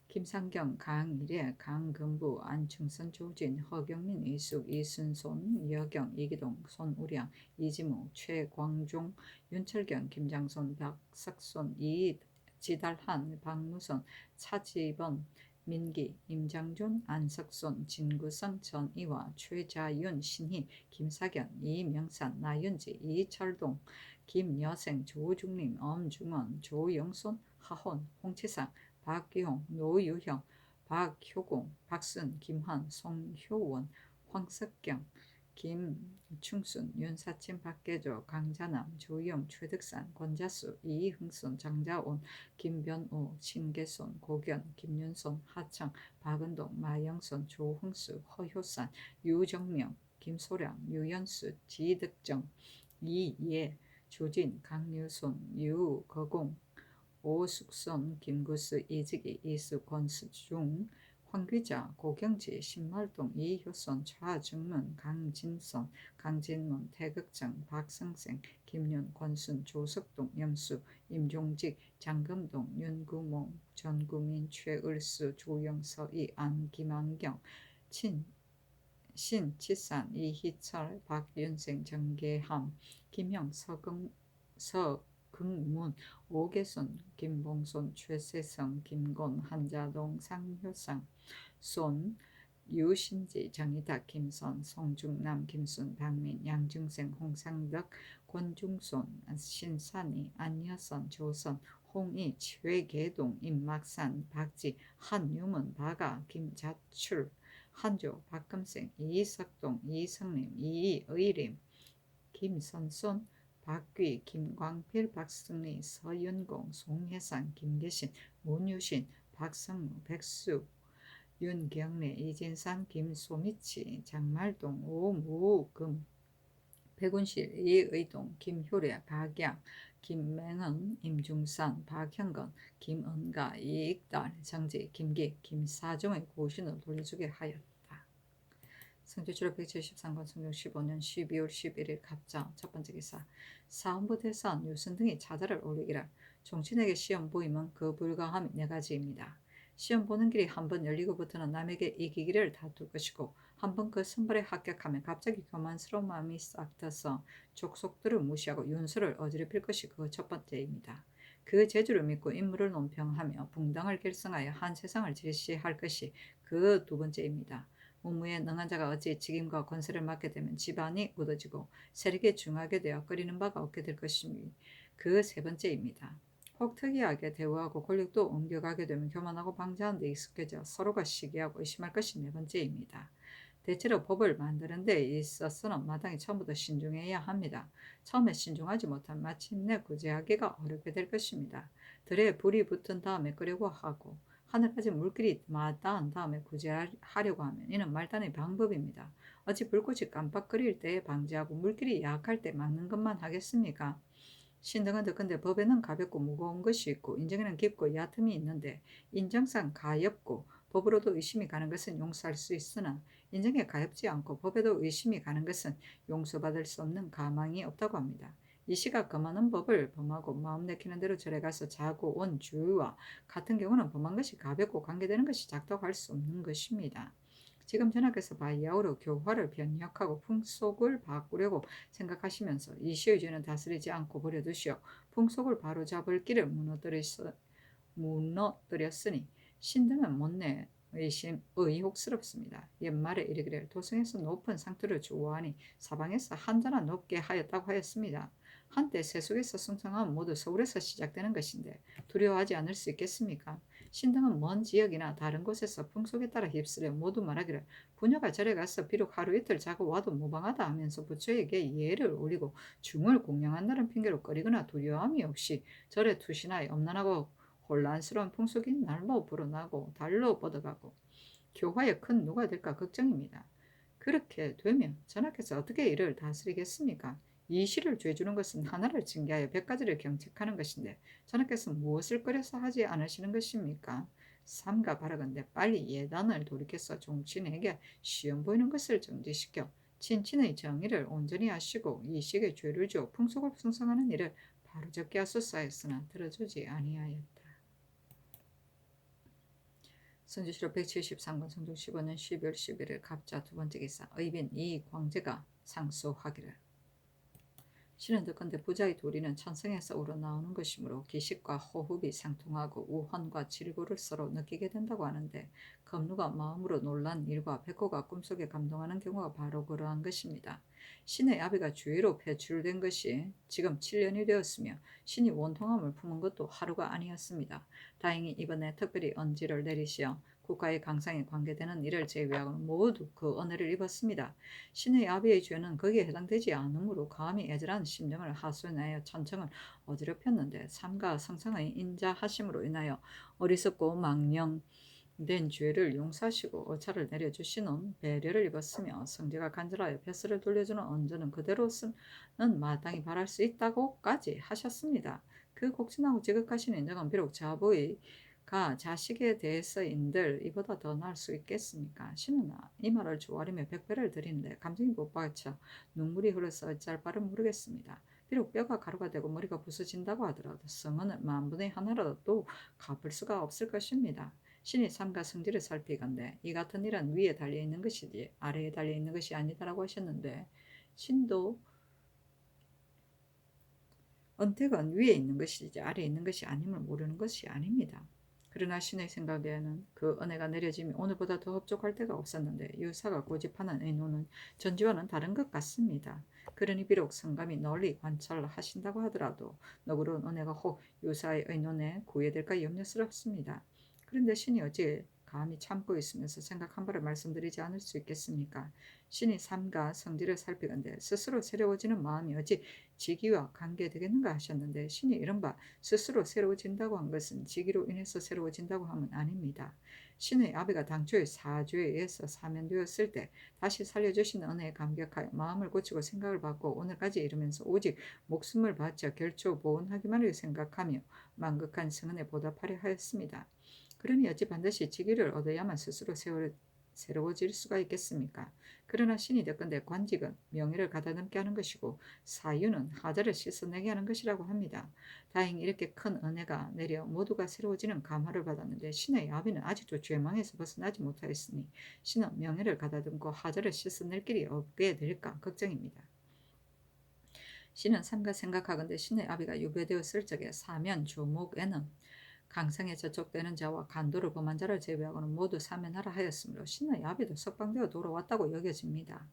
김상경, 강일애, 강금부, 안충선, 조진, 허경민, 이숙, 이순손, 여경, 이기동, 손우량, 이지무, 최광종, 윤철경, 김장손, 박석손, 이지달한, 박무선, 차지번, 민기, 임장준, 안석손, 진구성, 전이화, 최자윤, 신희, 김사견, 이명산, 나윤지, 이철동, 김여생, 조중림, 엄중원, 조영손, 하혼, 홍치상, 박기홍, 노유형, 박효공, 박순, 김환, 송효원, 황석경, 김충순, 윤사친, 박계조, 강자남, 조영, 최득산, 권자수, 이흥순, 장자온, 김변우, 신계손, 고견, 김윤손, 하청, 박은동, 마영손, 조흥수, 허효산, 유정명, 김소량, 유연수, 지득정, 이예, 조진, 강유손, 유거공, 오숙손, 김구수, 이직이, 이수, 권수중, 황귀자, 고경지, 신말동, 이효손, 차중문, 강진손, 강진문, 태극정, 박성생, 김윤, 권순, 조석동, 염수, 임종직, 장금동, 윤구몽, 전구민, 최을수, 조영서, 이안, 김한경, 신치산, 이희철, 박윤생, 정계함, 김형, 서긍문, 오계손, 김봉손, 최세성, 김곤, 한자동, 상효상, 손, 유신지, 정희탁, 김선, 송중남, 김순, 박민, 양중생, 홍상덕, 권중손, 신산이, 안여선, 조선, 홍희, 최계동, 임막산, 박지, 한유문, 박아, 김자출, 한조, 박금생, 이석동, 이성림, 이의림, 김선손, 박귀, 김광필, 박승리, 서윤공, 송혜상, 김계신, 문유신, 박성무, 백수, 윤경래, 이진상, 김소미치, 장말동, 오무금, 백운실, 이의동, 김효래, 박양, 김맹은, 임중산, 박형건, 김은가, 이익달, 정지, 김기, 김사종의 고신을 돌려주게 하였다. 성주주로 173권 성종 15년 12월 11일 갑자 첫 번째 기사. 사헌부 대선 유선 등이 차자를 올리기를 종친에게 시험 보임은 그 불가함이 네 가지입니다. 시험 보는 길이 한 번 열리고부터는 남에게 이기기를 다툴 것이고 한 번 그 선발에 합격하면 갑자기 교만스러운 마음이 싹 트서 족속들을 무시하고 윤서를 어지럽힐 것이 그 첫 번째입니다. 그 재주를 믿고 인물을 논평하며 붕당을 결성하여 한 세상을 제시할 것이 그 두 번째입니다. 문무에 능한 자가 어찌 직임과 권세를 맡게 되면 집안이 굳어지고 세력이 중하게 되어 끓이는 바가 없게 될 것이니 그 세 번째입니다. 혹 특이하게 대우하고 권력도 옮겨가게 되면 교만하고 방자한 데 익숙해져 서로가 시기하고 의심할 것이 네 번째입니다. 대체로 법을 만드는 데 있어서는 마땅히 처음부터 신중해야 합니다. 처음에 신중하지 못하면 마침내 구제하기가 어렵게 될 것입니다. 들에 불이 붙은 다음에 끄려고 하고 하늘까지 물길이 마다한 다음에 구제하려고 하면 이는 말단의 방법입니다. 어찌 불꽃이 깜빡거릴 때에 방지하고 물길이 약할 때 막는 것만 하겠습니까? 신등은 듣건대 법에는 가볍고 무거운 것이 있고 인정에는 깊고 얕음이 있는데 인정상 가엽고 법으로도 의심이 가는 것은 용서할 수 있으나 인정에 가엽지 않고 법에도 의심이 가는 것은 용서받을 수 없는 가망이 없다고 합니다. 이 시가 금하는 법을 범하고 마음 내키는 대로 절에 가서 자고 온 주와 같은 경우는 범한 것이 가볍고 관계되는 것이 작다고 할 수 없는 것입니다. 지금 전하께서 바야흐로 교화를 변혁하고 풍속을 바꾸려고 생각하시면서 이 시의 죄는 다스리지 않고 버려두시오. 풍속을 바로잡을 길을 무너뜨렸으니 신등은 못내 의혹스럽습니다. 옛말에 이르기를 도성에서 높은 상투를 좋아하니 사방에서 한자나 높게 하였다고 하였습니다. 한때 세속에서 승성함은 모두 서울에서 시작되는 것인데 두려워하지 않을 수 있겠습니까? 신등은 먼 지역이나 다른 곳에서 풍속에 따라 휩쓸려 모두 말하기를 부녀가 절에 가서 비록 하루 이틀 자고 와도 무방하다 하면서 부처에게 예를 올리고 중을 공양한다는 핑계로 꺼리거나 두려움이 없이 절에 투신하여 엄난하고 혼란스러운 풍속이 날로 불어나고 달로 뻗어가고 교화의 큰 누가 될까 걱정입니다. 그렇게 되면 전하께서 어떻게 이를 다스리겠습니까? 이 시를 죄주는 것은 하나를 징계하여 100가지를 경책하는 것인데 전하께서 무엇을 꺼려서 하지 않으시는 것입니까? 삼가 바라건대 빨리 예단을 돌이켜서 종친에게 시험 보이는 것을 정지시켜 친친의 정의를 온전히 하시고 이 시에게 죄를 주어 풍속을 풍성하는 일을 바로잡게 하소서 했으나 들어주지 아니하였다. 선주시로 173권 성종 15년 12월 11일 갑자 두 번째 기사. 의빈 이광재가 상소하기를 신은 듣건대 부자의 도리는 천성에서 우러나오는 것이므로 기식과 호흡이 상통하고 우환과 질고를 서로 느끼게 된다고 하는데, 검루가 마음으로 놀란 일과 백호가 꿈속에 감동하는 경우가 바로 그러한 것입니다. 신의 아비가 주위로 배출된 것이 지금 7년이 되었으며 신이 원통함을 품은 것도 하루가 아니었습니다. 다행히 이번에 특별히 언지를 내리시어 국가의 강상에 관계되는 일을 제외하고는 모두 그 은혜를 입었습니다. 신의 아비의 죄는 거기에 해당되지 않으므로 감히 애절한 심정을 하소연하여 천청을 어지럽혔는데, 삼가 성상의 인자하심으로 인하여 어리석고 망령된 죄를 용서하시고 어차를 내려주시는 배려를 입었으며, 성제가 간절하여 뱃슬을 돌려주는 언저는 그대로서는 마땅히 바랄 수 있다고까지 하셨습니다. 그 곡진하고 지극하신 인정은 비록 자부의 가 자식에 대해서인들 이보다 더 나을 수 있겠습니까? 신은 이 말을 조아리며 백배를 드리는데 감정이 못받쳐 눈물이 흘러서 어찌할 바를 모르겠습니다. 비록 뼈가 가루가 되고 머리가 부서진다고 하더라도 성은을 만분의 하나라도 갚을 수가 없을 것입니다. 신이 삶과 성질을 살피건대 이 같은 일은 위에 달려있는 것이지 아래에 달려있는 것이 아니다라고 하셨는데, 신도 언택은 위에 있는 것이지 아래에 있는 것이 아님을 모르는 것이 아닙니다. 그러나 신의 생각에는 그 은혜가 내려짐이 오늘보다 더 흡족할 때가 없었는데, 유사가 고집하는 의논은 전지와는 다른 것 같습니다. 그러니 비록 성감이 널리 관찰하신다고 하더라도 너그러운 은혜가 혹 유사의 의논에 구애될까 염려스럽습니다. 그런데 신이 어찌 감히 참고 있으면서 생각한 바를 말씀드리지 않을 수 있겠습니까? 신이 삶과 성질을 살피건대 스스로 새로워지는 마음이 어찌 직위와 관계되겠는가 하셨는데, 신이 이른바 스스로 새로워진다고 한 것은 직위로 인해서 새로워진다고 함은 아닙니다. 신의 아비가 당초의 사죄에 의해서 사면되었을 때 다시 살려주신 은혜에 감격하여 마음을 고치고 생각을 바꾸어 오늘까지 이르면서 오직 목숨을 바쳐 결초 보온하기만을 생각하며 만극한 성은에 보답하려 하였습니다. 그러니 어찌 반드시 직위를 얻어야만 스스로 새로워질 수가 있겠습니까? 그러나 신이 듣건대 관직은 명예를 가다듬게 하는 것이고 사유는 하자를 씻어내게 하는 것이라고 합니다. 다행히 이렇게 큰 은혜가 내려 모두가 새로워지는 감화를 받았는데, 신의 아비는 아직도 죄망에서 벗어나지 못하였으니 신은 명예를 가다듬고 하자를 씻어낼 길이 없게 될까 걱정입니다. 신은 삼가 생각하건대 신의 아비가 유배되었을 적에 사면 조목에는 강성에 저촉되는 자와 간도를 범한 자를 제외하고는 모두 사면하라 하였으므로 신의 아비도 석방되어 돌아왔다고 여겨집니다.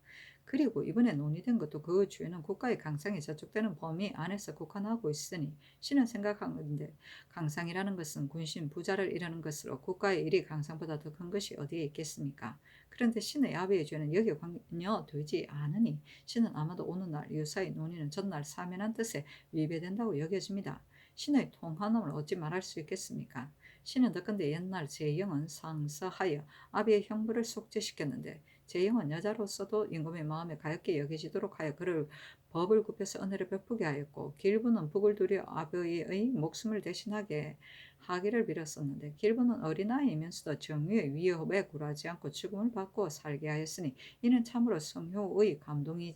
그리고 이번에 논의된 것도 그 죄는 국가의 강성에 저촉되는 범위 안에서 국한하고 있으니, 신은 생각하건대 강상이라는 것은 군신 부자를 이르는 것으로 국가의 일이 강상보다 더 큰 것이 어디에 있겠습니까? 그런데 신의 아비의 죄는 여기에 관여되지 않으니 신은 아마도 오늘날 유사의 논의는 전날 사면한 뜻에 위배된다고 여겨집니다. 신의 통한음을 어찌 말할 수 있겠습니까? 신은 듣건대 옛날 제영은 상서하여 아비의 형부를 속죄시켰는데, 제영은 여자로서도 임금의 마음에 가엽게 여겨지도록 하여 그를 법을 굽혀서 은혜를 베푸게 하였고, 길부는 북을 두려 아비의 목숨을 대신하게 하기를 빌었었는데, 길부는 어린아이이면서도 정유의 위협에 굴하지 않고 죽음을 받고 살게 하였으니 이는 참으로 성효의 감동이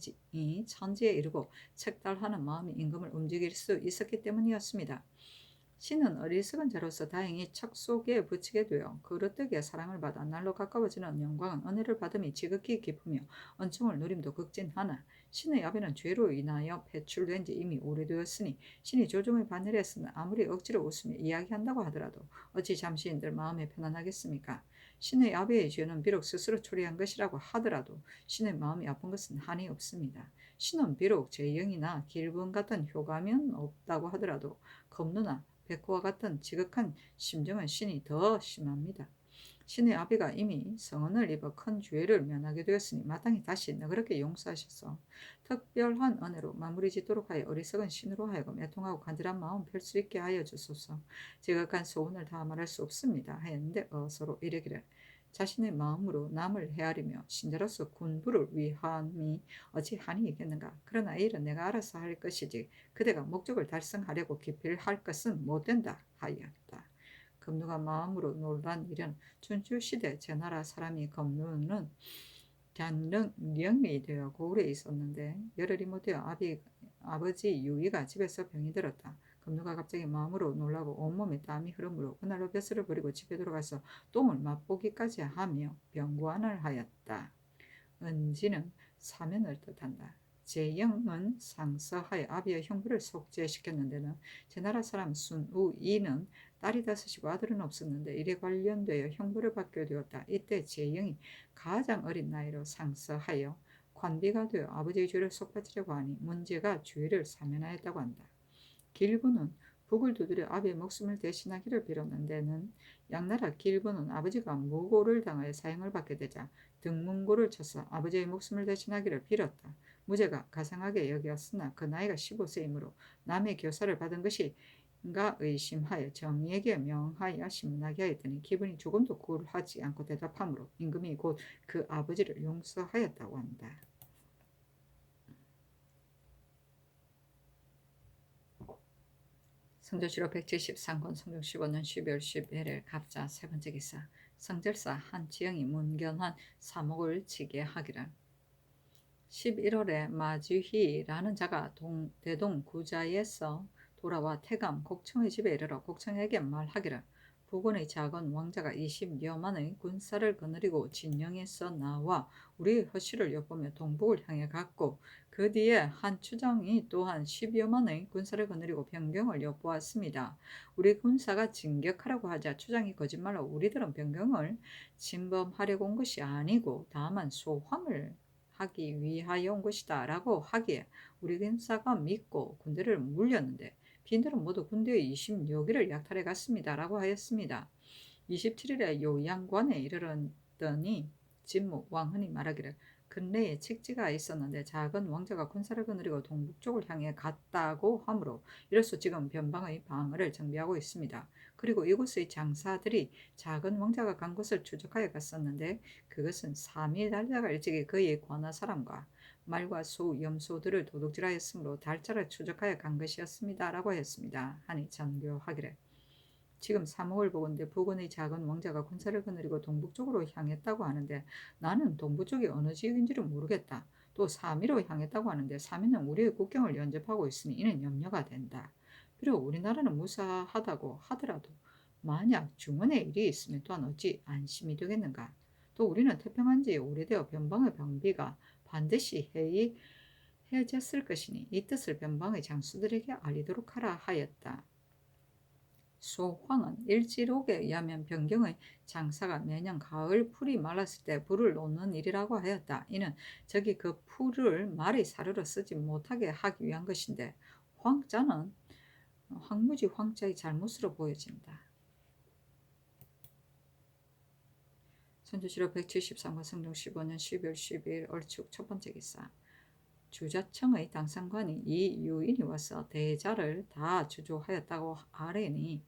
천지에 이르고 책달하는 마음이 임금을 움직일 수 있었기 때문이었습니다. 신은 어리석은 자로서 다행히 척 속에 붙이게 되어 그릇되게 사랑을 받아 날로 가까워지는 영광은 은혜를 받음이 지극히 깊으며 은총을 누림도 극진하나, 신의 아비는 죄로 인하여 배출된 지 이미 오래되었으니 신이 조종의 바늘에서는 아무리 억지로 웃으며 이야기한다고 하더라도 어찌 잠시인들 마음에 편안하겠습니까? 신의 아비의 죄는 비록 스스로 초래한 것이라고 하더라도 신의 마음이 아픈 것은 한이 없습니다. 신은 비록 제영이나 길분 같은 효감은 없다고 하더라도 검누나 백호와 같은 지극한 심정은 신이 더 심합니다. 신의 아비가 이미 성은을 입어 큰 죄를 면하게 되었으니 마땅히 다시 너그럽게 용서하셔서 특별한 은혜로 마무리 짓도록 하여 어리석은 신으로 하여금 애통하고 간절한 마음 펼 수 있게 하여 주소서. 지극한 소원을 다 말할 수 없습니다 하였는데, 서로 이르기를 자신의 마음으로 남을 헤아리며 신자로서 군부를 위함이 어찌 한이 있겠는가? 그러나 이 일은 내가 알아서 할 것이지 그대가 목적을 달성하려고 기필할 것은 못된다 하였다. 검누가 마음으로 놀란 일은 춘추시대 제나라 사람이 검누는 단령이 되어 고을에 있었는데 열흘이 못되어 아버지 유이가 집에서 병이 들었다. 검누가 갑자기 마음으로 놀라고 온몸에 땀이 흐르므로 그날로 벼슬을 버리고 집에 들어가서 똥을 맛보기까지 하며 병관을 하였다. 은지는 사면을 뜻한다. 제영은 상서하여 아비의 형부를 속죄시켰는데는 제나라 사람 순우이는 딸이 5이고 아들은 없었는데 이에 관련되어 형부를 받게 되었다. 이때 제영이 가장 어린 나이로 상서하여 관비가 되어 아버지의 죄를 속받으려고 하니 문제가 죄를 사면하였다고 한다. 길부는 북을 두드려 아비의 목숨을 대신하기를 빌었는데는 양나라 길부는 아버지가 무고를 당하여 사형을 받게 되자 등문고를 쳐서 아버지의 목숨을 대신하기를 빌었다. 무죄가 가상하게 여겼으나 그 나이가 15세이므로 남의 교사를 받은 것인가 의심하여 정의에게 명하여 신문하게 하였더니 기분이 조금도 굴하지 않고 대답하므로 임금이 곧 그 아버지를 용서하였다고 한다. 성조실록 173권 성종 15년 12월 11일 갑자 세 번째 기사. 성절사 한치영이 문견한 사목을 치게 하기를. 11월에 마주희라는 자가 대동 구자에서 돌아와 태감 곡청의 집에 이르러 곡청에게 말하기를 부군의 작은 왕자가 20여만의 군사를 거느리고 진영에서 나와 우리의 허실을 엿보며 동북을 향해 갔고 그 뒤에 한 추장이 또한 10여만의 군사를 거느리고 변경을 엿보았습니다. 우리 군사가 진격하라고 하자 추장이 거짓말로 우리들은 변경을 침범하려고 온 것이 아니고 다만 소환을 하기 위하여 온 것이다 라고 하기에 우리 군사가 믿고 군대를 물렸는데 빈들은 모두 군대의 20여기를 약탈해 갔습니다 라고 하였습니다. 27일에 요양관에 이르렀더니 진무 왕흔이 말하기를 근래에 책지가 있었는데 작은 왕자가 군사를 거느리고 동북쪽을 향해 갔다고 하므로 이로써 지금 변방의 방어를 정비하고 있습니다. 그리고 이곳의 장사들이 작은 왕자가 간 곳을 추적하여 갔었는데 그것은 3일 달다가 일찍이 그의 권하 사람과 말과 소, 염소들을 도둑질하였으므로 달자를 추적하여 간 것이었습니다. 라고 하였습니다. 하니 전교하기를 지금 사목을 보건대 부근의 작은 왕자가 군사를 거느리고 동북쪽으로 향했다고 하는데 나는 동북쪽이 어느 지역인지를 모르겠다. 또 사미로 향했다고 하는데 사미는 우리의 국경을 연접하고 있으니 이는 염려가 된다. 비록 우리나라는 무사하다고 하더라도 만약 중원에 일이 있으면 또한 어찌 안심이 되겠는가. 또 우리는 태평한 지 오래되어 변방의 병비가 반드시 해졌을 것이니 이 뜻을 변방의 장수들에게 알리도록 하라 하였다. 소황은 일지록에 의하면 변경의 장사가 매년 가을 풀이 말랐을 때 불을 놓는 일이라고 하였다. 이는 저기 그 풀을 말의 사료로 쓰지 못하게 하기 위한 것인데 황자는 황무지 황자의 잘못으로 보여진다. 선조실록 173권 성종 15년 12월 12일 얼축 첫 번째 기사. 주자청의 당상관이 이 유인이 와서 대자를 다 주조하였다고 하려니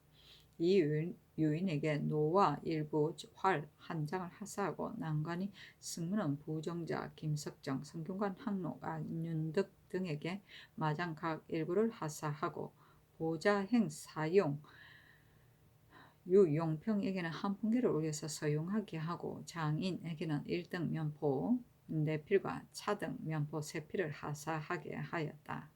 이 유인에게 노와 일부 활 한 장을 하사하고 난관이 승문은 부정자 김석정 성균관 항로 안윤득 등에게 마장 각 일부를 하사하고 보자행 사용 유용평에게는 한 풍기를 올려서 서용하게 하고 장인에게는 1등 면포 4필과 차등 면포 3필을 하사하게 하였다.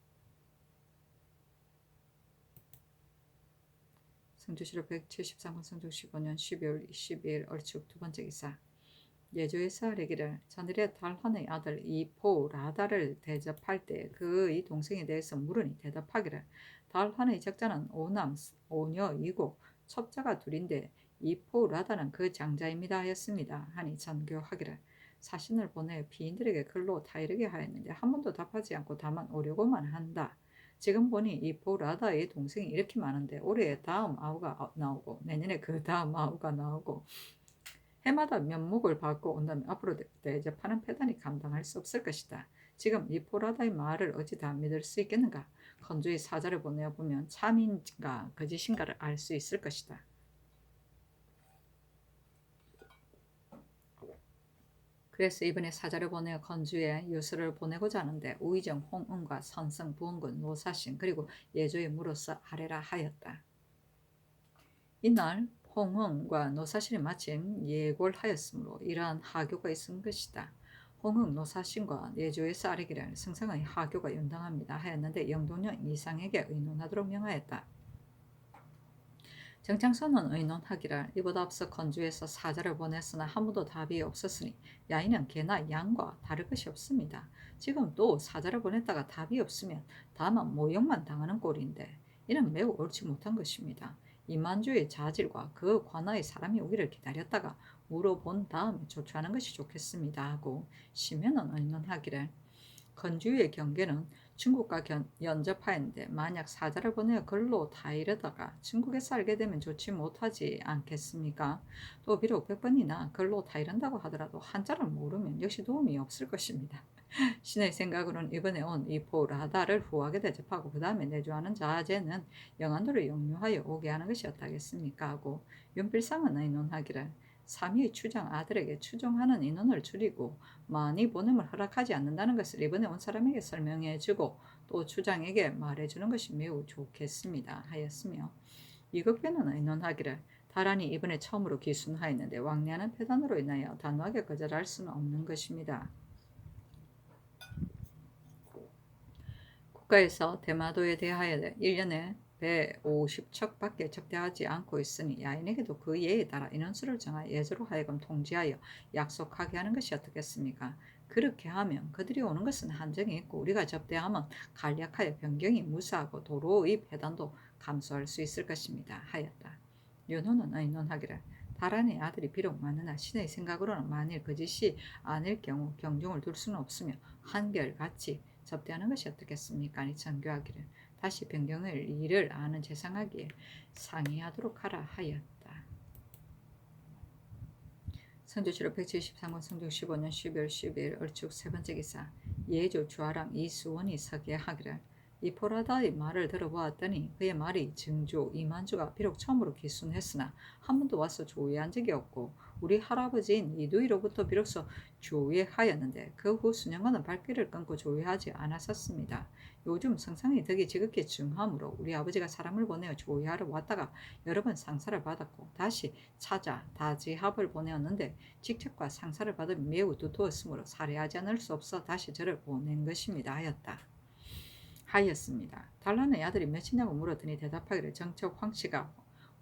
성조실록 173권 성종 15년 12월 12일 얼축 두 번째 기사. 예조에서 아뢰기를 전일에 달환의 아들 이포라다를 대접할 때 그의 동생에 대해서 물으니 대답하기를 달환의 적자는 5남 5녀이고 첩자가 둘인데 이포라다는 그 장자입니다 하였습니다. 하니 전교하기를 사신을 보내 피인들에게 글로 타이르게 하였는데 한 번도 답하지 않고 다만 오려고만 한다. 지금 보니 이 보라다의 동생이 이렇게 많은데 올해 다음 아우가 나오고 내년에 그 다음 아우가 나오고 해마다 면목을 받고 온다면 앞으로 대접하는 패단이 감당할 수 없을 것이다. 지금 이 보라다의 말을 어찌 다 믿을 수 있겠는가? 건조의 사자를 보내어 보면 참인가 거짓인가를 알 수 있을 것이다. 그래서 이번에 사자를 보내어 건주에 유서를 보내고자 하는데 우의정 홍은과 선성 부원군 노사신 그리고 예조에 물어서 아뢰라 하였다. 이날 홍응과 노사신이 마침 예골하였으므로 이러한 하교가 있은 것이다. 홍응 노사신과 예조에서 아뢰기를 승상의 하교가 연당합니다 하였는데 영동령 이상에게 의논하도록 명하였다. 정창선은 의논하기를 이보다 앞서 건주에서 사자를 보냈으나 아무도 답이 없었으니 야인은 개나 양과 다를 것이 없습니다. 지금 또 사자를 보냈다가 답이 없으면 다만 모욕만 당하는 꼴인데 이는 매우 옳지 못한 것입니다. 이만주의 자질과 그 관하의 사람이 오기를 기다렸다가 물어본 다음에 조처하는 것이 좋겠습니다 하고 심현은 의논하기를 건주의 경계는 중국과 연접하였는데 만약 사자를 보내어 걸로 다 이르다가 중국에서 알게 되면 좋지 못하지 않겠습니까? 또 비록 100번이나 걸로 다 이른다고 하더라도 한자를 모르면 역시 도움이 없을 것입니다. 신의 생각으로는 이번에 온 이포 라다를 후하게 대접하고 그 다음에 내주하는 자제는 영안도를 영유하여 오게 하는 것이었다겠습니까 하고 윤필상은 의논하기를 삼위의 추장 아들에게 추종하는 인원을 줄이고 많이 보냄을 허락하지 않는다는 것을 이번에 온 사람에게 설명해주고 또 추장에게 말해주는 것이 매우 좋겠습니다 하였으며 이극변은 의논하기를 다란이 이번에 처음으로 기순하였는데 왕래하는 폐단으로 인하여 단호하게 거절할 수는 없는 것입니다. 국가에서 대마도에 대하여 1년에 배 50척밖에 접대하지 않고 있으니 야인에게도 그 예에 따라 인원수를 정하여 예조로 하여금 통지하여 약속하게 하는 것이 어떻겠습니까? 그렇게 하면 그들이 오는 것은 한정이 있고 우리가 접대하면 간략하여 변경이 무사하고 도로의 폐단도 감소할 수 있을 것입니다 하였다. 윤호는 의논하기를 다란의 아들이 비록 많으나 신의 생각으로는 만일 거짓이 아닐 경우 경중을 둘 수는 없으며 한결같이 접대하는 것이 어떻겠습니까? 이 정교하기를 다시 변경을 일을 아는 재상하기에 상의하도록 하라 하였다. 성조실록 173권 성종 15년 12월 10일 얼축 세 번째 기사 예조 주하랑 이수원이 서게 하기를 이포라다의 말을 들어보았더니 그의 말이 증조 이만주가 비록 처음으로 기순했으나 한 번도 와서 조회한 적이 없고 우리 할아버지인 이두이로부터 비로소 조회하였는데 그 후 수년간은 발길을 끊고 조회하지 않았었습니다. 요즘 성상의 덕이 지극히 중하므로 우리 아버지가 사람을 보내어 조회하러 왔다가 여러 번 상사를 받았고 다시 찾아 다지합을 보내었는데 직책과 상사를 받으면 매우 두터웠으므로 살해하지 않을 수 없어 다시 저를 보낸 것입니다 하였습니다. 달란의 아들이 몇이냐고 물었더니 대답하기를 정척 황씨가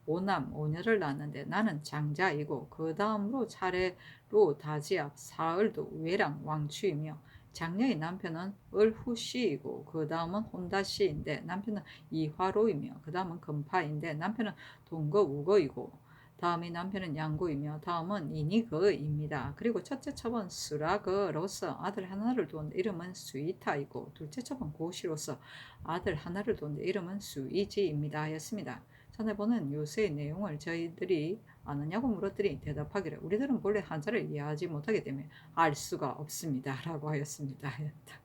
5남 5녀를 낳았는데 나는 장자이고 그 다음으로 차례로 다지압 사을도 외랑 왕추이며 장녀의 남편은 을후씨이고 그 다음은 혼다씨인데 남편은 이화로이며 그 다음은 금파인데 남편은 동거우거이고 다음이 남편은 양구이며 다음은 이니거입니다. 그리고 첫째 첩은 수라거로서 아들 하나를 두었는데 이름은 수이타이고 둘째 첩은 고시로서 아들 하나를 두었는데 이름은 수이지입니다 하였습니다. 전에 보는 요새의 내용을 저희들이 아느냐고 물었더니 대답하기를 우리들은 본래 한자를 이해하지 못하기 때문에 알 수가 없습니다 라고 하였습니다 하였다.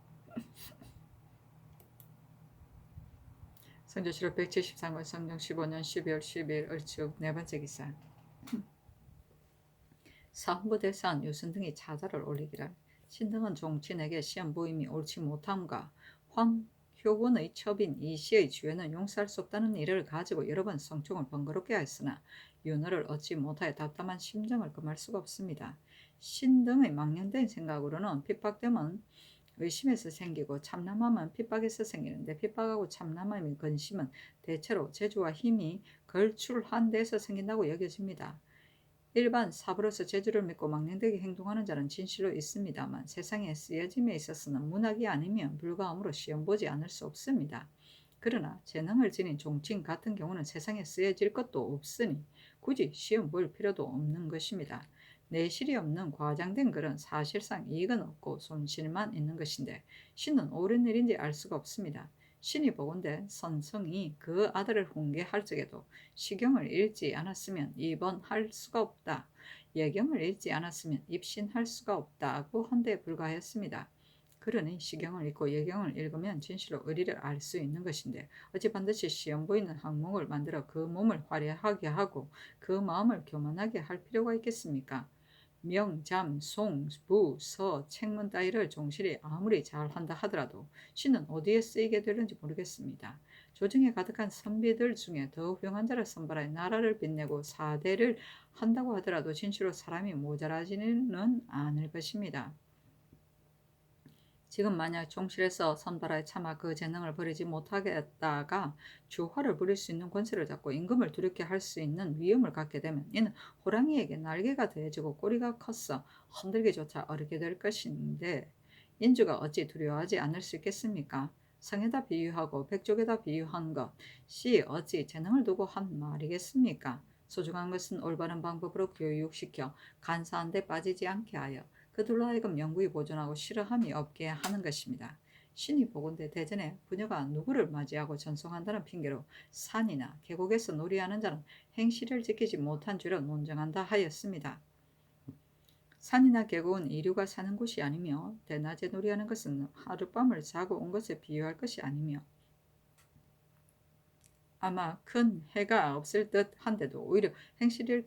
성조실록 173권 성종 15년 12월 10일 얼축 네 번째 기사 사헌부대사한 유순 등이 자자를 올리기를 신등은 종친에게 시험 보임이 옳지 못함과 황효군의 첩인 이씨의 주에는 용서할 수 없다는 일을 가지고 여러 번 성총을 번거롭게 하였으나 윤허를 얻지 못하여 답답한 심정을 금할 수가 없습니다. 신등의 망령된 생각으로는 핍박됨은 의심에서 생기고 참남함은 핍박에서 생기는데 핍박하고 참남함의 근심은 대체로 재주와 힘이 걸출한 데서 생긴다고 여겨집니다. 일반 사부로서 재주를 믿고 망령되게 행동하는 자는 진실로 있습니다만 세상에 쓰여짐에 있어서는 문학이 아니면 불가함으로 시험 보지 않을 수 없습니다. 그러나 재능을 지닌 종친 같은 경우는 세상에 쓰여질 것도 없으니 굳이 시험 볼 필요도 없는 것입니다. 내실이 없는 과장된 글은 사실상 이익은 없고 손실만 있는 것인데 신은 옳은 일인지 알 수가 없습니다. 신이 보건대 선성이 그 아들을 훈계할 적에도 시경을 읽지 않았으면 입원할 수가 없다. 예경을 읽지 않았으면 입신할 수가 없다고 한데 불과하였습니다. 그러니 시경을 읽고 예경을 읽으면 진실로 의리를 알 수 있는 것인데 어찌 반드시 시험 보이는 항목을 만들어 그 몸을 화려하게 하고 그 마음을 교만하게 할 필요가 있겠습니까? 명, 잠, 송, 부, 서, 책문 따위를 종실이 아무리 잘한다 하더라도 신은 어디에 쓰이게 되는지 모르겠습니다. 조정에 가득한 선비들 중에 더 훌륭한 자를 선발하여 나라를 빛내고 사대를 한다고 하더라도 진실로 사람이 모자라지는 않을 것입니다. 지금 만약 종실에서 선발하에 차마 그 재능을 버리지 못하겠다가 주화를 부릴 수 있는 권세를 잡고 임금을 두렵게 할 수 있는 위험을 갖게 되면 이는 호랑이에게 날개가 더해지고 꼬리가 커서 흔들기조차 어렵게 될 것인데 인주가 어찌 두려워하지 않을 수 있겠습니까? 성에다 비유하고 백족에다 비유한 것이 어찌 재능을 두고 한 말이겠습니까? 소중한 것은 올바른 방법으로 교육시켜 간사한 데 빠지지 않게 하여 그들로 하여금 영구히 보존하고 싫어함이 없게 하는 것입니다. 신이 보건대 대전에 부녀가 누구를 맞이하고 전송한다는 핑계로 산이나 계곡에서 놀이하는 자는 행실을 지키지 못한 죄로 논정한다 하였습니다. 산이나 계곡은 이류가 사는 곳이 아니며 대낮에 놀이하는 것은 하룻밤을 자고 온 것에 비유할 것이 아니며 아마 큰 해가 없을 듯 한데도 오히려 행실을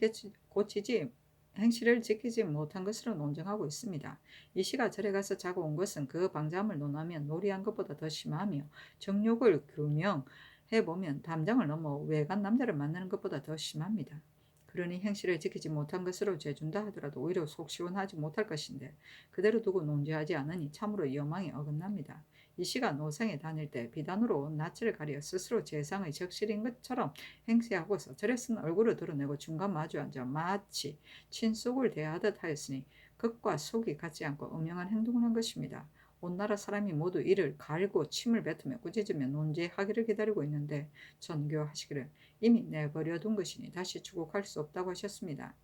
지키지 못한 것으로 논정하고 있습니다. 이 시가 절에 가서 자고 온 것은 그 방자함을 논하면 놀이한 것보다 더 심하며 정욕을 규명해보면 담장을 넘어 외간 남자를 만나는 것보다 더 심합니다. 그러니 행실을 지키지 못한 것으로 죄준다 하더라도 오히려 속 시원하지 못할 것인데 그대로 두고 논죄하지 않으니 참으로 여망이 어긋납니다. 이 시가 노상에 다닐 때 비단으로 낯을 가려 스스로 재상의 적실인 것처럼 행세하고서 절에 쓴 얼굴을 드러내고 중간 마주 앉아 마치 친속을 대하듯 하였으니 극과 속이 같지 않고 음영한 행동을 한 것입니다. 온 나라 사람이 모두 이를 갈고 침을 뱉으며 꾸짖으며 논죄하기를 기다리고 있는데 전교하시기를 이미 내버려둔 것이니 다시 추국할 수 없다고 하셨습니다.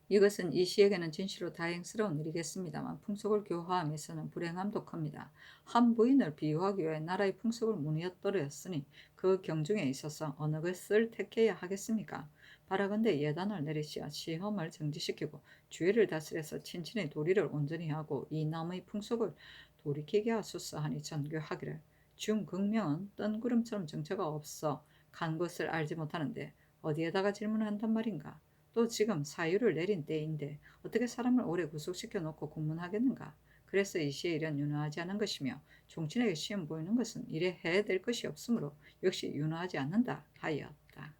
이것은 이 시에게는 진실로 다행스러운 일이겠습니다만 풍속을 교화함에서는 불행함도 큽니다. 한 부인을 비유하기 위해 나라의 풍속을 무너뜨렸으니 그 경중에 있어서 어느 것을 택해야 하겠습니까? 바라건대 예단을 내리시어 시험을 정지시키고 주의를 다스려서 친친의 도리를 온전히 하고 이 남의 풍속을 돌이키게 하소서 하니 전교하기를 중극명은 뜬구름처럼 정처가 없어 간 것을 알지 못하는데 어디에다가 질문을 한단 말인가? 또 지금 사유를 내린 때인데 어떻게 사람을 오래 구속시켜 놓고 국문하겠는가? 그래서 이 시에 이런 윤허하지 않은 것이며 종친에게 시험 보이는 것은 이래 해야 될 것이 없으므로 역시 윤허하지 않는다 하였다.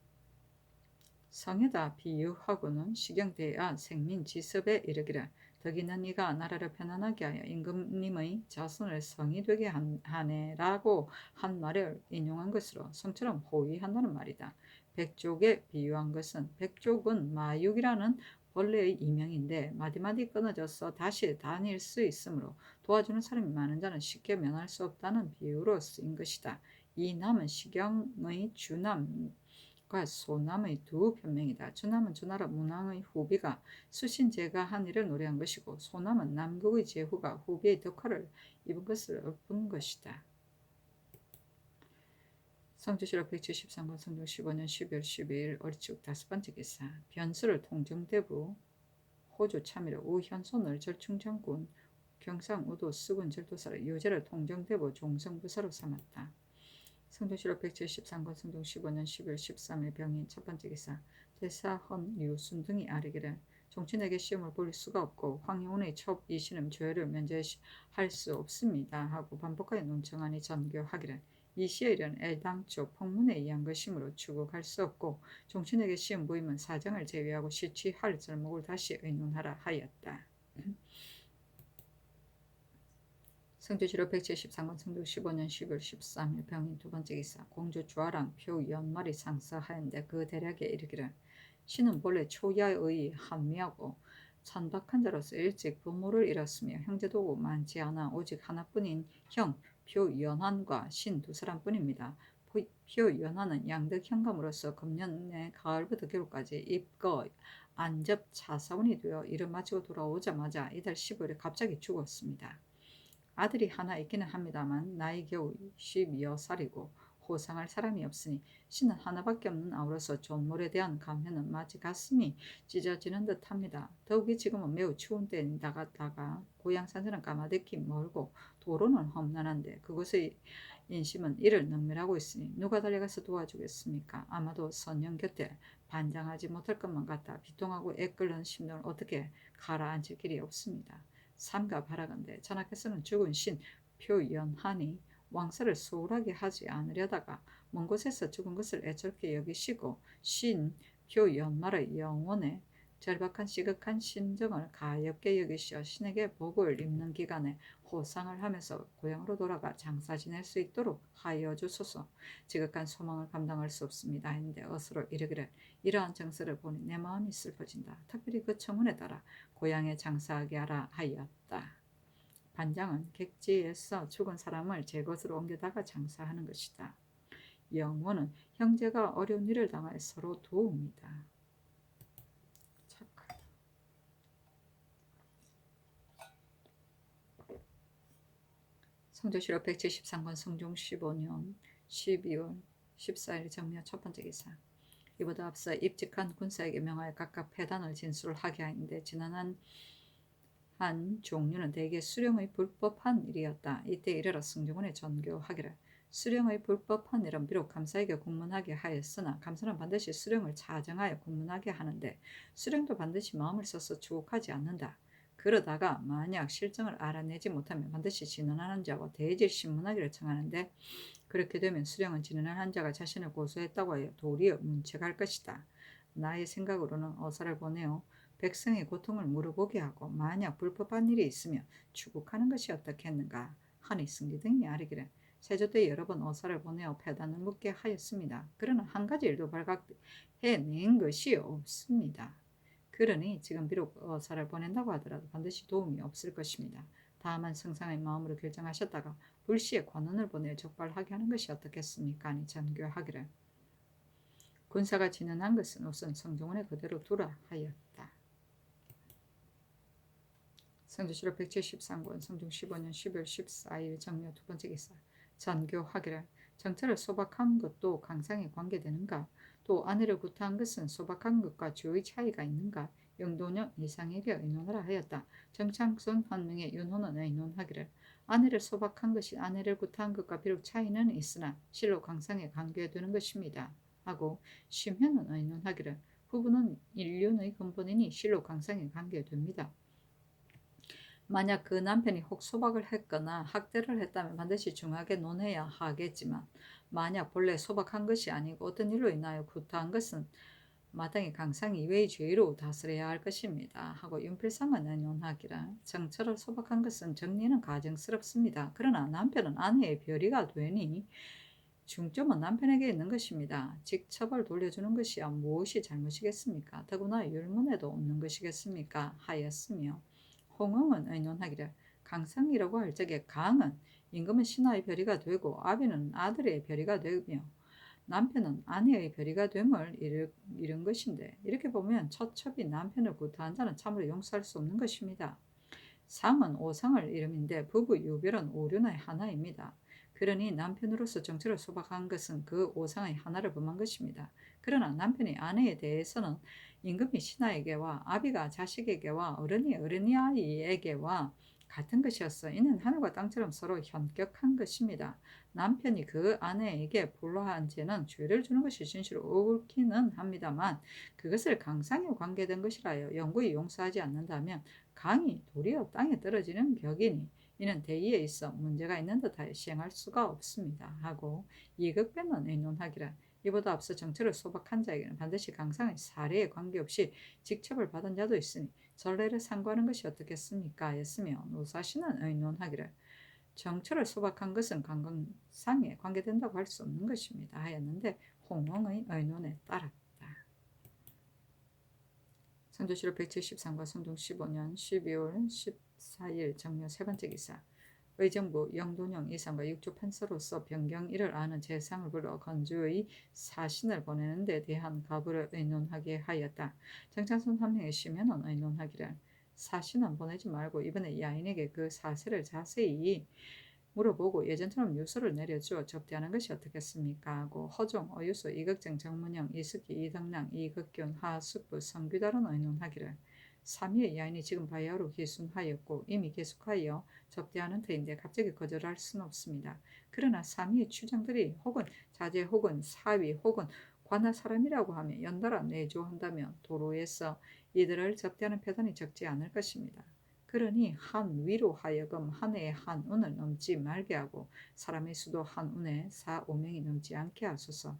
성에다 비유하고는 시경대야 생민지섭에 이르기를 덕이는 이가 나라를 편안하게 하여 임금님의 자손을 성이 되게 하네라고 한 말을 인용한 것으로 성처럼 호위한다는 말이다. 백족에 비유한 것은 백족은 마육이라는 벌레의 이명인데 마디마디 끊어져서 다시 다닐 수 있으므로 도와주는 사람이 많은 자는 쉽게 면할 수 없다는 비유로 쓰인 것이다. 이 남은 시경의 주남 과 소남의 두 변명이다. 주남은 주나라 문왕의 후비가 수신제가 한 일을 노래한 것이고 소남은 남국의 제후가 후비의 덕화를 입은 것을 읊은 것이다. 성주시록 173권 성종 15년 12월 12일 어리축 5번째 기사 변수를 통정대부 호주 참의로 우현손을 절충장군 경상우도 수군 절도사를 유재를 통정대부 종성부사로 삼았다. 성종시록 173권 성종 15년 12월 13일 병인 첫번째 기사 대사헌 유순 등이 아뢰기를 종친에게 시험을 볼 수가 없고 황희운의 첩 이신음 조회를 면제할 수 없습니다 하고 반복하여 논청하니 전교하기를 이 시의 일은 애당초 폭문에 의한 것이므로 추국할 수 없고 종친에게 시험 보임은 사정을 제외하고 시취할 절목을 다시 의논하라 하였다. 성주시록 173권 성종 15년 10월 13일 병인 두번째 기사 공주 주아랑 표 연말이 상서하였는데 그 대략에 이르기를 신은 본래 초야의 한미하고 천박한 자로서 일찍 부모를 잃었으며 형제도 많지 않아 오직 하나뿐인 형 표연환과 신 두 사람뿐입니다. 표연환은 양득 현감으로서 금년의 가을부터 겨울까지 입거 안접 차사원이 되어 일을 마치고 돌아오자마자 이달 15일에 갑자기 죽었습니다. 아들이 하나 있기는 합니다만 나이 겨우 12살이고 호상할 사람이 없으니 신은 하나밖에 없는 아우로서 존물에 대한 감회는 마치 가슴이 찢어지는 듯합니다. 더욱이 지금은 매우 추운 때인다가 고향 산지는 까마득히 멀고 도로는 험난한데 그곳의 인심은 이를 능멸하고 있으니 누가 달려가서 도와주겠습니까? 아마도 선영 곁에 반장하지 못할 것만 같아 비통하고 애끓는 심령을 어떻게 가라앉힐 길이 없습니다. 삼가 바라건대 전하께서는 죽은 신 표연한이 왕사를 소홀하게 하지 않으려다가 먼 곳에서 죽은 것을 애처롭게 여기시고 신 표연말의 영혼에 절박한 시극한 심정을 가엾게 여기시어 신에게 복을 입는 기간에 호상을 하면서 고향으로 돌아가 장사 지낼 수 있도록 하여 주소서. 지극한 소망을 감당할 수 없습니다 했는데 어스로 이르기를 이러한 정서를 보니 내 마음이 슬퍼진다. 특별히 그 청혼에 따라 고향에 장사하게 하라 하였다. 반장은 객지에서 죽은 사람을 제 것으로 옮겨다가 장사하는 것이다. 영혼은 형제가 어려운 일을 당하여 서로 도웁니다. 착하다. 성조실록 173권 성종 15년 12월 14일 정묘 첫 번째 기사. 이보다 앞서 입직한 군사에게 명하여 각각 패단을 진술하게 하였는데 지난한 한 종류는 대개 수령의 불법한 일이었다. 이때 이르러 승조군에 전교하기를 수령의 불법한 일은 비록 감사에게 공문하게 하였으나 감사는 반드시 수령을 자정하여 공문하게 하는데 수령도 반드시 마음을 써서 주옥하지 않는다. 그러다가 만약 실정을 알아내지 못하면 반드시 진언하는 자와 대질 신문하기를 청하는데 그렇게 되면 수령은 진언한 자가 자신을 고소했다고 하여 도리어 문책할 것이다. 나의 생각으로는 어사를 보내어 백성의 고통을 물어보게 하고 만약 불법한 일이 있으면 추국하는 것이 어떻겠는가 하니 승기 등이 아뢰기를 세조 때 여러 번 어사를 보내어 패단을 묻게 하였습니다. 그러나 한 가지 일도 발각해낸 것이 없습니다. 그러니 지금 비록 어사를 보낸다고 하더라도 반드시 도움이 없을 것입니다. 다만 성상의 마음으로 결정하셨다가 불시에 관원을 보내어 적발하게 하는 것이 어떻겠습니까? 아니 전교하기를 군사가 진언한 것은 우선 성종원에 그대로 두라 하였다. 성조실록 173권 성종 15년 12월 14일 정묘 두 번째 기사. 전교하기를 정처를 소박한 것도 강상에 관계되는가? 또 아내를 구타한 것은 소박한 것과 주의 차이가 있는가? 영도령 이상에게 의논하라 하였다. 정창순 환명의 윤호는 의논하기를 아내를 소박한 것이 아내를 구타한 것과 비록 차이는 있으나 실로 강상에 관계되는 것입니다. 하고 심현은 의논하기를 부부는 인륜의 근본이니 실로 강상에 관계됩니다. 만약 그 남편이 혹 소박을 했거나 학대를 했다면 반드시 중하게 논해야 하겠지만 만약 본래 소박한 것이 아니고 어떤 일로 인하여 구타한 것은 마땅히 강상 이외의 죄로 다스려야 할 것입니다. 하고 윤필상은 의논하기라 정처를 소박한 것은 정리는 가증스럽습니다. 그러나 남편은 아내의 별이가 되니 중점은 남편에게 있는 것입니다. 직첩을 돌려주는 것이야 무엇이 잘못이겠습니까? 더구나 율문에도 없는 것이겠습니까? 하였으며 홍응은 의논하기를 강상이라고 할 적에 강은 임금은 신하의 별이가 되고 아비는 아들의 별이가 되며 남편은 아내의 별이가 됨을 이룬 것인데 이렇게 보면 처첩이 남편을 구타한 자는 참으로 용서할 수 없는 것입니다. 상은 오상을 이름인데 부부 유별은 오륜의 하나입니다. 그러니 남편으로서 정치를 소박한 것은 그 오상의 하나를 범한 것입니다. 그러나 남편이 아내에 대해서는 임금이 신하에게와 아비가 자식에게와 어른이 어린아이에게와 같은 것이었어. 이는 하늘과 땅처럼 서로 현격한 것입니다. 남편이 그 아내에게 불화한 죄는 죄를 주는 것이 진실로 옳기는 합니다만 그것을 강상에 관계된 것이라여 영구히 용서하지 않는다면 강이 도리어 땅에 떨어지는 격이니 이는 대의에 있어 문제가 있는 듯하여 시행할 수가 없습니다. 하고 이극변은 의논하기라 이보다 앞서 정처를 소박한 자에게는 반드시 강상의 사례에 관계없이 직첩을 받은 자도 있으니 전례를 상고하는 것이 어떻겠습니까? 했으며 노사시는 의논하기를 정처를 소박한 것은 강상에 관계된다고 할 수 없는 것입니다. 하였는데 홍홍의 의논에 따랐다. 성조실록 173과 성종 15년 12월 14일 정묘 세 번째 기사. 의정부 영돈영 이상과 육조 판서로서 변경일을 아는 재상을 불러 건주의 사신을 보내는 데 대한 가부를 의논하게 하였다. 정창순 한명의 심현은 의논하기를 사신은 보내지 말고 이번에 야인에게 그 사세를 자세히 물어보고 예전처럼 유서를 내려주어 접대하는 것이 어떻겠습니까? 하고 허종, 어유수, 이극정, 정문영, 이숙기, 이덕랑, 이극균, 하숙부, 성규달은 의논하기를 삼위의 야인이 지금 바야흐로 기순하였고 이미 계속하여 접대하는 터인데 갑자기 거절할 수는 없습니다. 그러나 삼위의 추장들이 혹은 자제 혹은 사위 혹은 관할 사람이라고 하면 연달아 내조한다면 도로에서 이들을 접대하는 패단이 적지 않을 것입니다. 그러니 한 위로 하여금 한 해에 한 운을 넘지 말게 하고 사람의 수도 한 운에 4, 5명이 넘지 않게 하소서.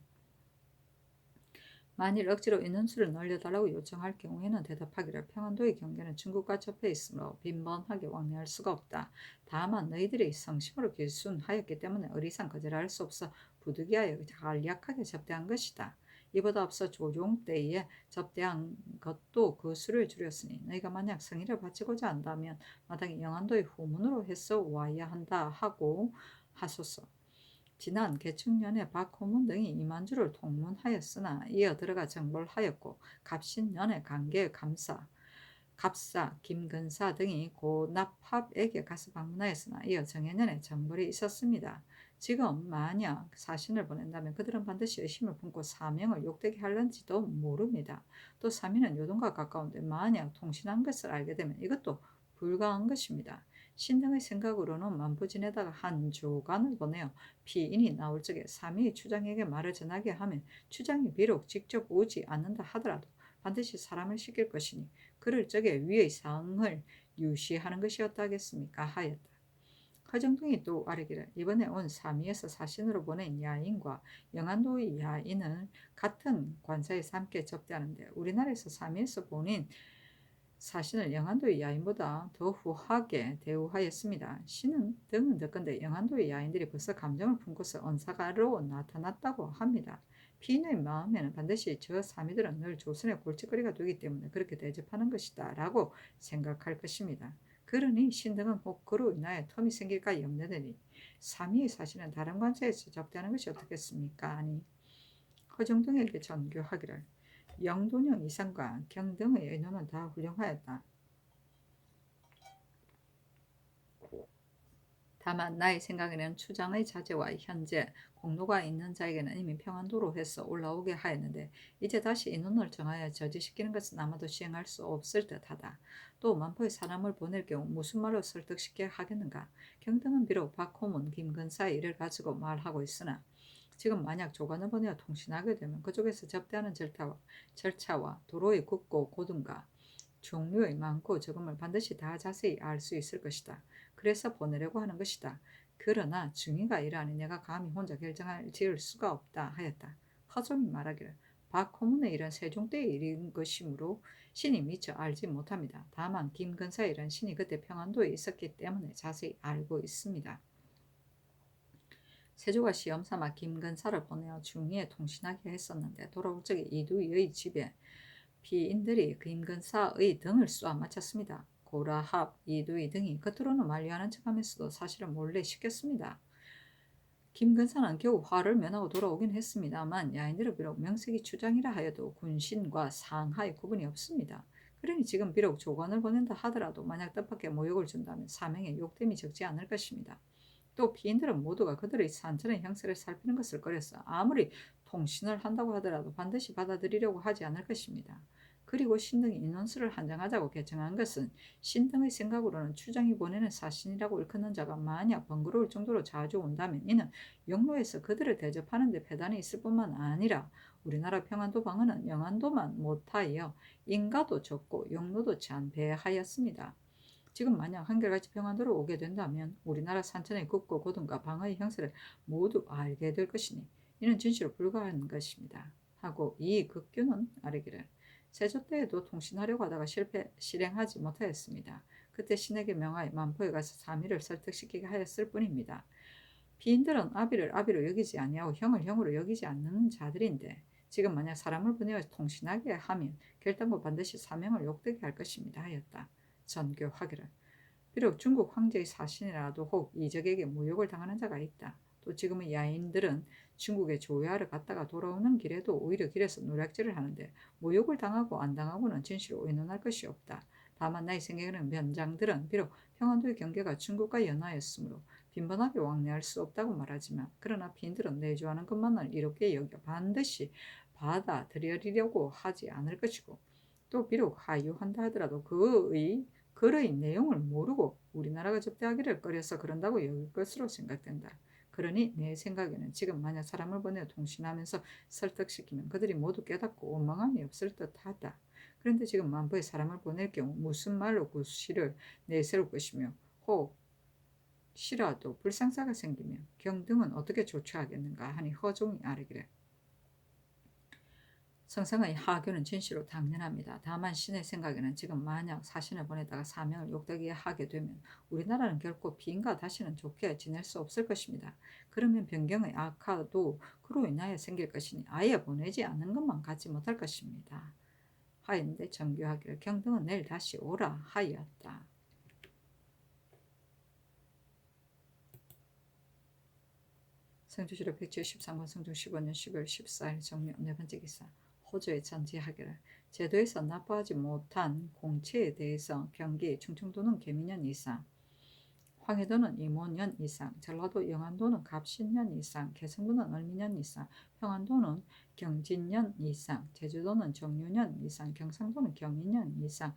만일 억지로 인원수를 늘려달라고 요청할 경우에는 대답하기를 평안도의 경계는 중국과 접해 있으므로 빈번하게 왕래할 수가 없다. 다만 너희들이 성심으로 길순하였기 때문에 의리상 거절할 수 없어 부득이하여 간략하게 접대한 것이다. 이보다 앞서 조종 때에 접대한 것도 그 수를 줄였으니 너희가 만약 성의를 바치고자 한다면 마땅히 영안도의 후문으로 해서 와야 한다 하고 하소서. 지난 개축년에 박호문 등이 이만주를 통문하였으나 이어 들어가 정벌 하였고 갑신년에 강계 감사, 갑사, 김근사 등이 고납합에게 가서 방문하였으나 이어 정해년에 정벌이 있었습니다. 지금 만약 사신을 보낸다면 그들은 반드시 의심을 품고 사명을 욕되게 할는지도 모릅니다. 또 사민은 요동과 가까운데 만약 통신한 것을 알게 되면 이것도 불가한 것입니다. 신등의 생각으로는 만부진에다가 한 조간을 보내어 피인이 나올 적에 삼위의 추장에게 말을 전하게 하면 추장이 비록 직접 오지 않는다 하더라도 반드시 사람을 시킬 것이니 그럴 적에 위의 사항을 유시하는 것이었다 하겠습니까 하였다. 허정동이 또 아뢰기를 이번에 온 삼위에서 사신으로 보낸 야인과 영안도의 야인을 같은 관사에서 함께 접대하는데 우리나라에서 삼위에서 보낸 사신을 영안도의 야인보다 더 후하게 대우하였습니다. 신은 등은 듣건대 영안도의 야인들이 벌써 감정을 품고서 언사가로 나타났다고 합니다. 피인의 마음에는 반드시 저 사미들은 늘 조선의 골칫거리가 되기 때문에 그렇게 대접하는 것이다 라고 생각할 것입니다. 그러니 신등은 혹 그로 인하여 텀이 생길까 염려되니 삼위의 사신은 다른 관사에서 접대하는 것이 어떻겠습니까? 아니 허정동에게 전교하기를 영돈영 이상과 경등의 의논은 다 훌륭하였다. 다만 나의 생각에는 추장의 자제와 현재 공로가 있는 자에게는 이미 평안도로 해서 올라오게 하였는데 이제 다시 인원을 정하여 저지시키는 것은 아마도 시행할 수 없을 듯하다. 또 만포에 사람을 보낼 경우 무슨 말로 설득시켜야 하겠는가. 경등은 비록 박호문, 김근사의 일을 가지고 말하고 있으나 지금 만약 조간을 보내어 통신하게 되면 그쪽에서 접대하는 절차와 도로의 굽고 고등과 종류의 많고 적음을 반드시 다 자세히 알 수 있을 것이다. 그래서 보내려고 하는 것이다. 그러나 중의가 이러하니 내가 감히 혼자 결정할 지을 수가 없다 하였다. 허종이 말하기를 박호문의 일은 세종 때의 일인 것이므로 신이 미처 알지 못합니다. 다만 김근사의 일은 신이 그때 평안도에 있었기 때문에 자세히 알고 있습니다. 세조가 시험삼아 김근사를 보내어 중의에 통신하게 했었는데 돌아올 적에 이두의 집에 피인들이 김근사의 등을 쏘아 맞췄습니다. 고라합, 이두의 등이 겉으로는 만류하는 척하면서도 사실은 몰래 시켰습니다. 김근사는 겨우 화를 면하고 돌아오긴 했습니다만 야인들은 비록 명색이 추장이라 하여도 군신과 상하의 구분이 없습니다. 그러니 지금 비록 조관을 보낸다 하더라도 만약 뜻밖의 모욕을 준다면 사명에 욕됨이 적지 않을 것입니다. 또 피인들은 모두가 그들의 산천의 형세를 살피는 것을 꺼려서 아무리 통신을 한다고 하더라도 반드시 받아들이려고 하지 않을 것입니다. 그리고 신등이 인원수를 한정하자고 개청한 것은 신등의 생각으로는 추장이 보내는 사신이라고 일컫는 자가 만약 번거로울 정도로 자주 온다면 이는 영로에서 그들을 대접하는 데 배단이 있을 뿐만 아니라 우리나라 평안도 방언은 영안도만 못하여 인가도 적고 영로도 잔배하였습니다. 지금 만약 한결같이 평안도로 오게 된다면 우리나라 산천의 국고 고등과 방어의 형세를 모두 알게 될 것이니 이는 진실로 불가한 것입니다. 하고 이 극규는 아뢰기를 세조 때에도 통신하려고 하다가 실행하지 못하였습니다. 그때 신에게 명하여 만포에 가서 사미를 설득시키게 하였을 뿐입니다. 피인들은 아비를 아비로 여기지 아니하고 형을 형으로 여기지 않는 자들인데 지금 만약 사람을 보내어 통신하게 하면 결단코 반드시 사명을 욕되게 할 것입니다 하였다. 전교하기를 비록 중국 황제의 사신이라도 혹 이적에게 모욕을 당하는 자가 있다. 또 지금의 야인들은 중국에 조회하러 갔다가 돌아오는 길에도 오히려 길에서 노략질을 하는데 모욕을 당하고 안 당하고는 진실로 의논할 것이 없다. 다만 나의 생각에는 면장들은 비록 평안도의 경계가 중국과 연하였으므로 빈번하게 왕래할 수 없다고 말하지만 그러나 피인들은 내조하는 것만을 이롭게 여겨 반드시 받아들이려고 하지 않을 것이고 또 비록 하유한다 하더라도 글의 내용을 모르고 우리나라가 접대하기를 꺼려서 그런다고 여길 것으로 생각된다. 그러니 내 생각에는 지금 만약 사람을 보내 통신하면서 설득시키면 그들이 모두 깨닫고 원망함이 없을 듯하다. 그런데 지금 만부에 사람을 보낼 경우 무슨 말로 그 시를 내세울 것이며 혹시라도 불상사가 생기면 경등은 어떻게 조처하겠는가 하니 허종이 아뢰기를 성상의 하교는 진실로 당연합니다. 다만 신의 생각에는 지금 만약 사신을 보내다가 사명을 욕되게 하게 되면 우리나라는 결코 비인과 다시는 좋게 지낼 수 없을 것입니다. 그러면 변경의 악화도 그로 인하여 생길 것이니 아예 보내지 않는 것만 갖지 못할 것입니다. 하였는데 정교하기를 경등은 내일 다시 오라 하였다. 성주시로 173권 성중 15년 12월 14일 정묘 네 번째 기사. 호조에 전지하기를 제도에서 납부하지 못한 공채에 대해서 경기 충청도는 계민년 이상, 황해도는 이모년 이상, 전라도 영안도는 갑신년 이상, 개성도는 을미년 이상, 평안도는 경진년 이상, 제주도는 정유년 이상, 경상도는 경인년 이상,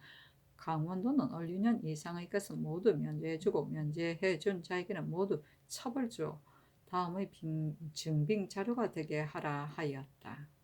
강원도는 을유년 이상의 것은 모두 면제해주고 면제해준 자에게는 모두 처벌 주어 다음의 증빙 자료가 되게 하라 하였다.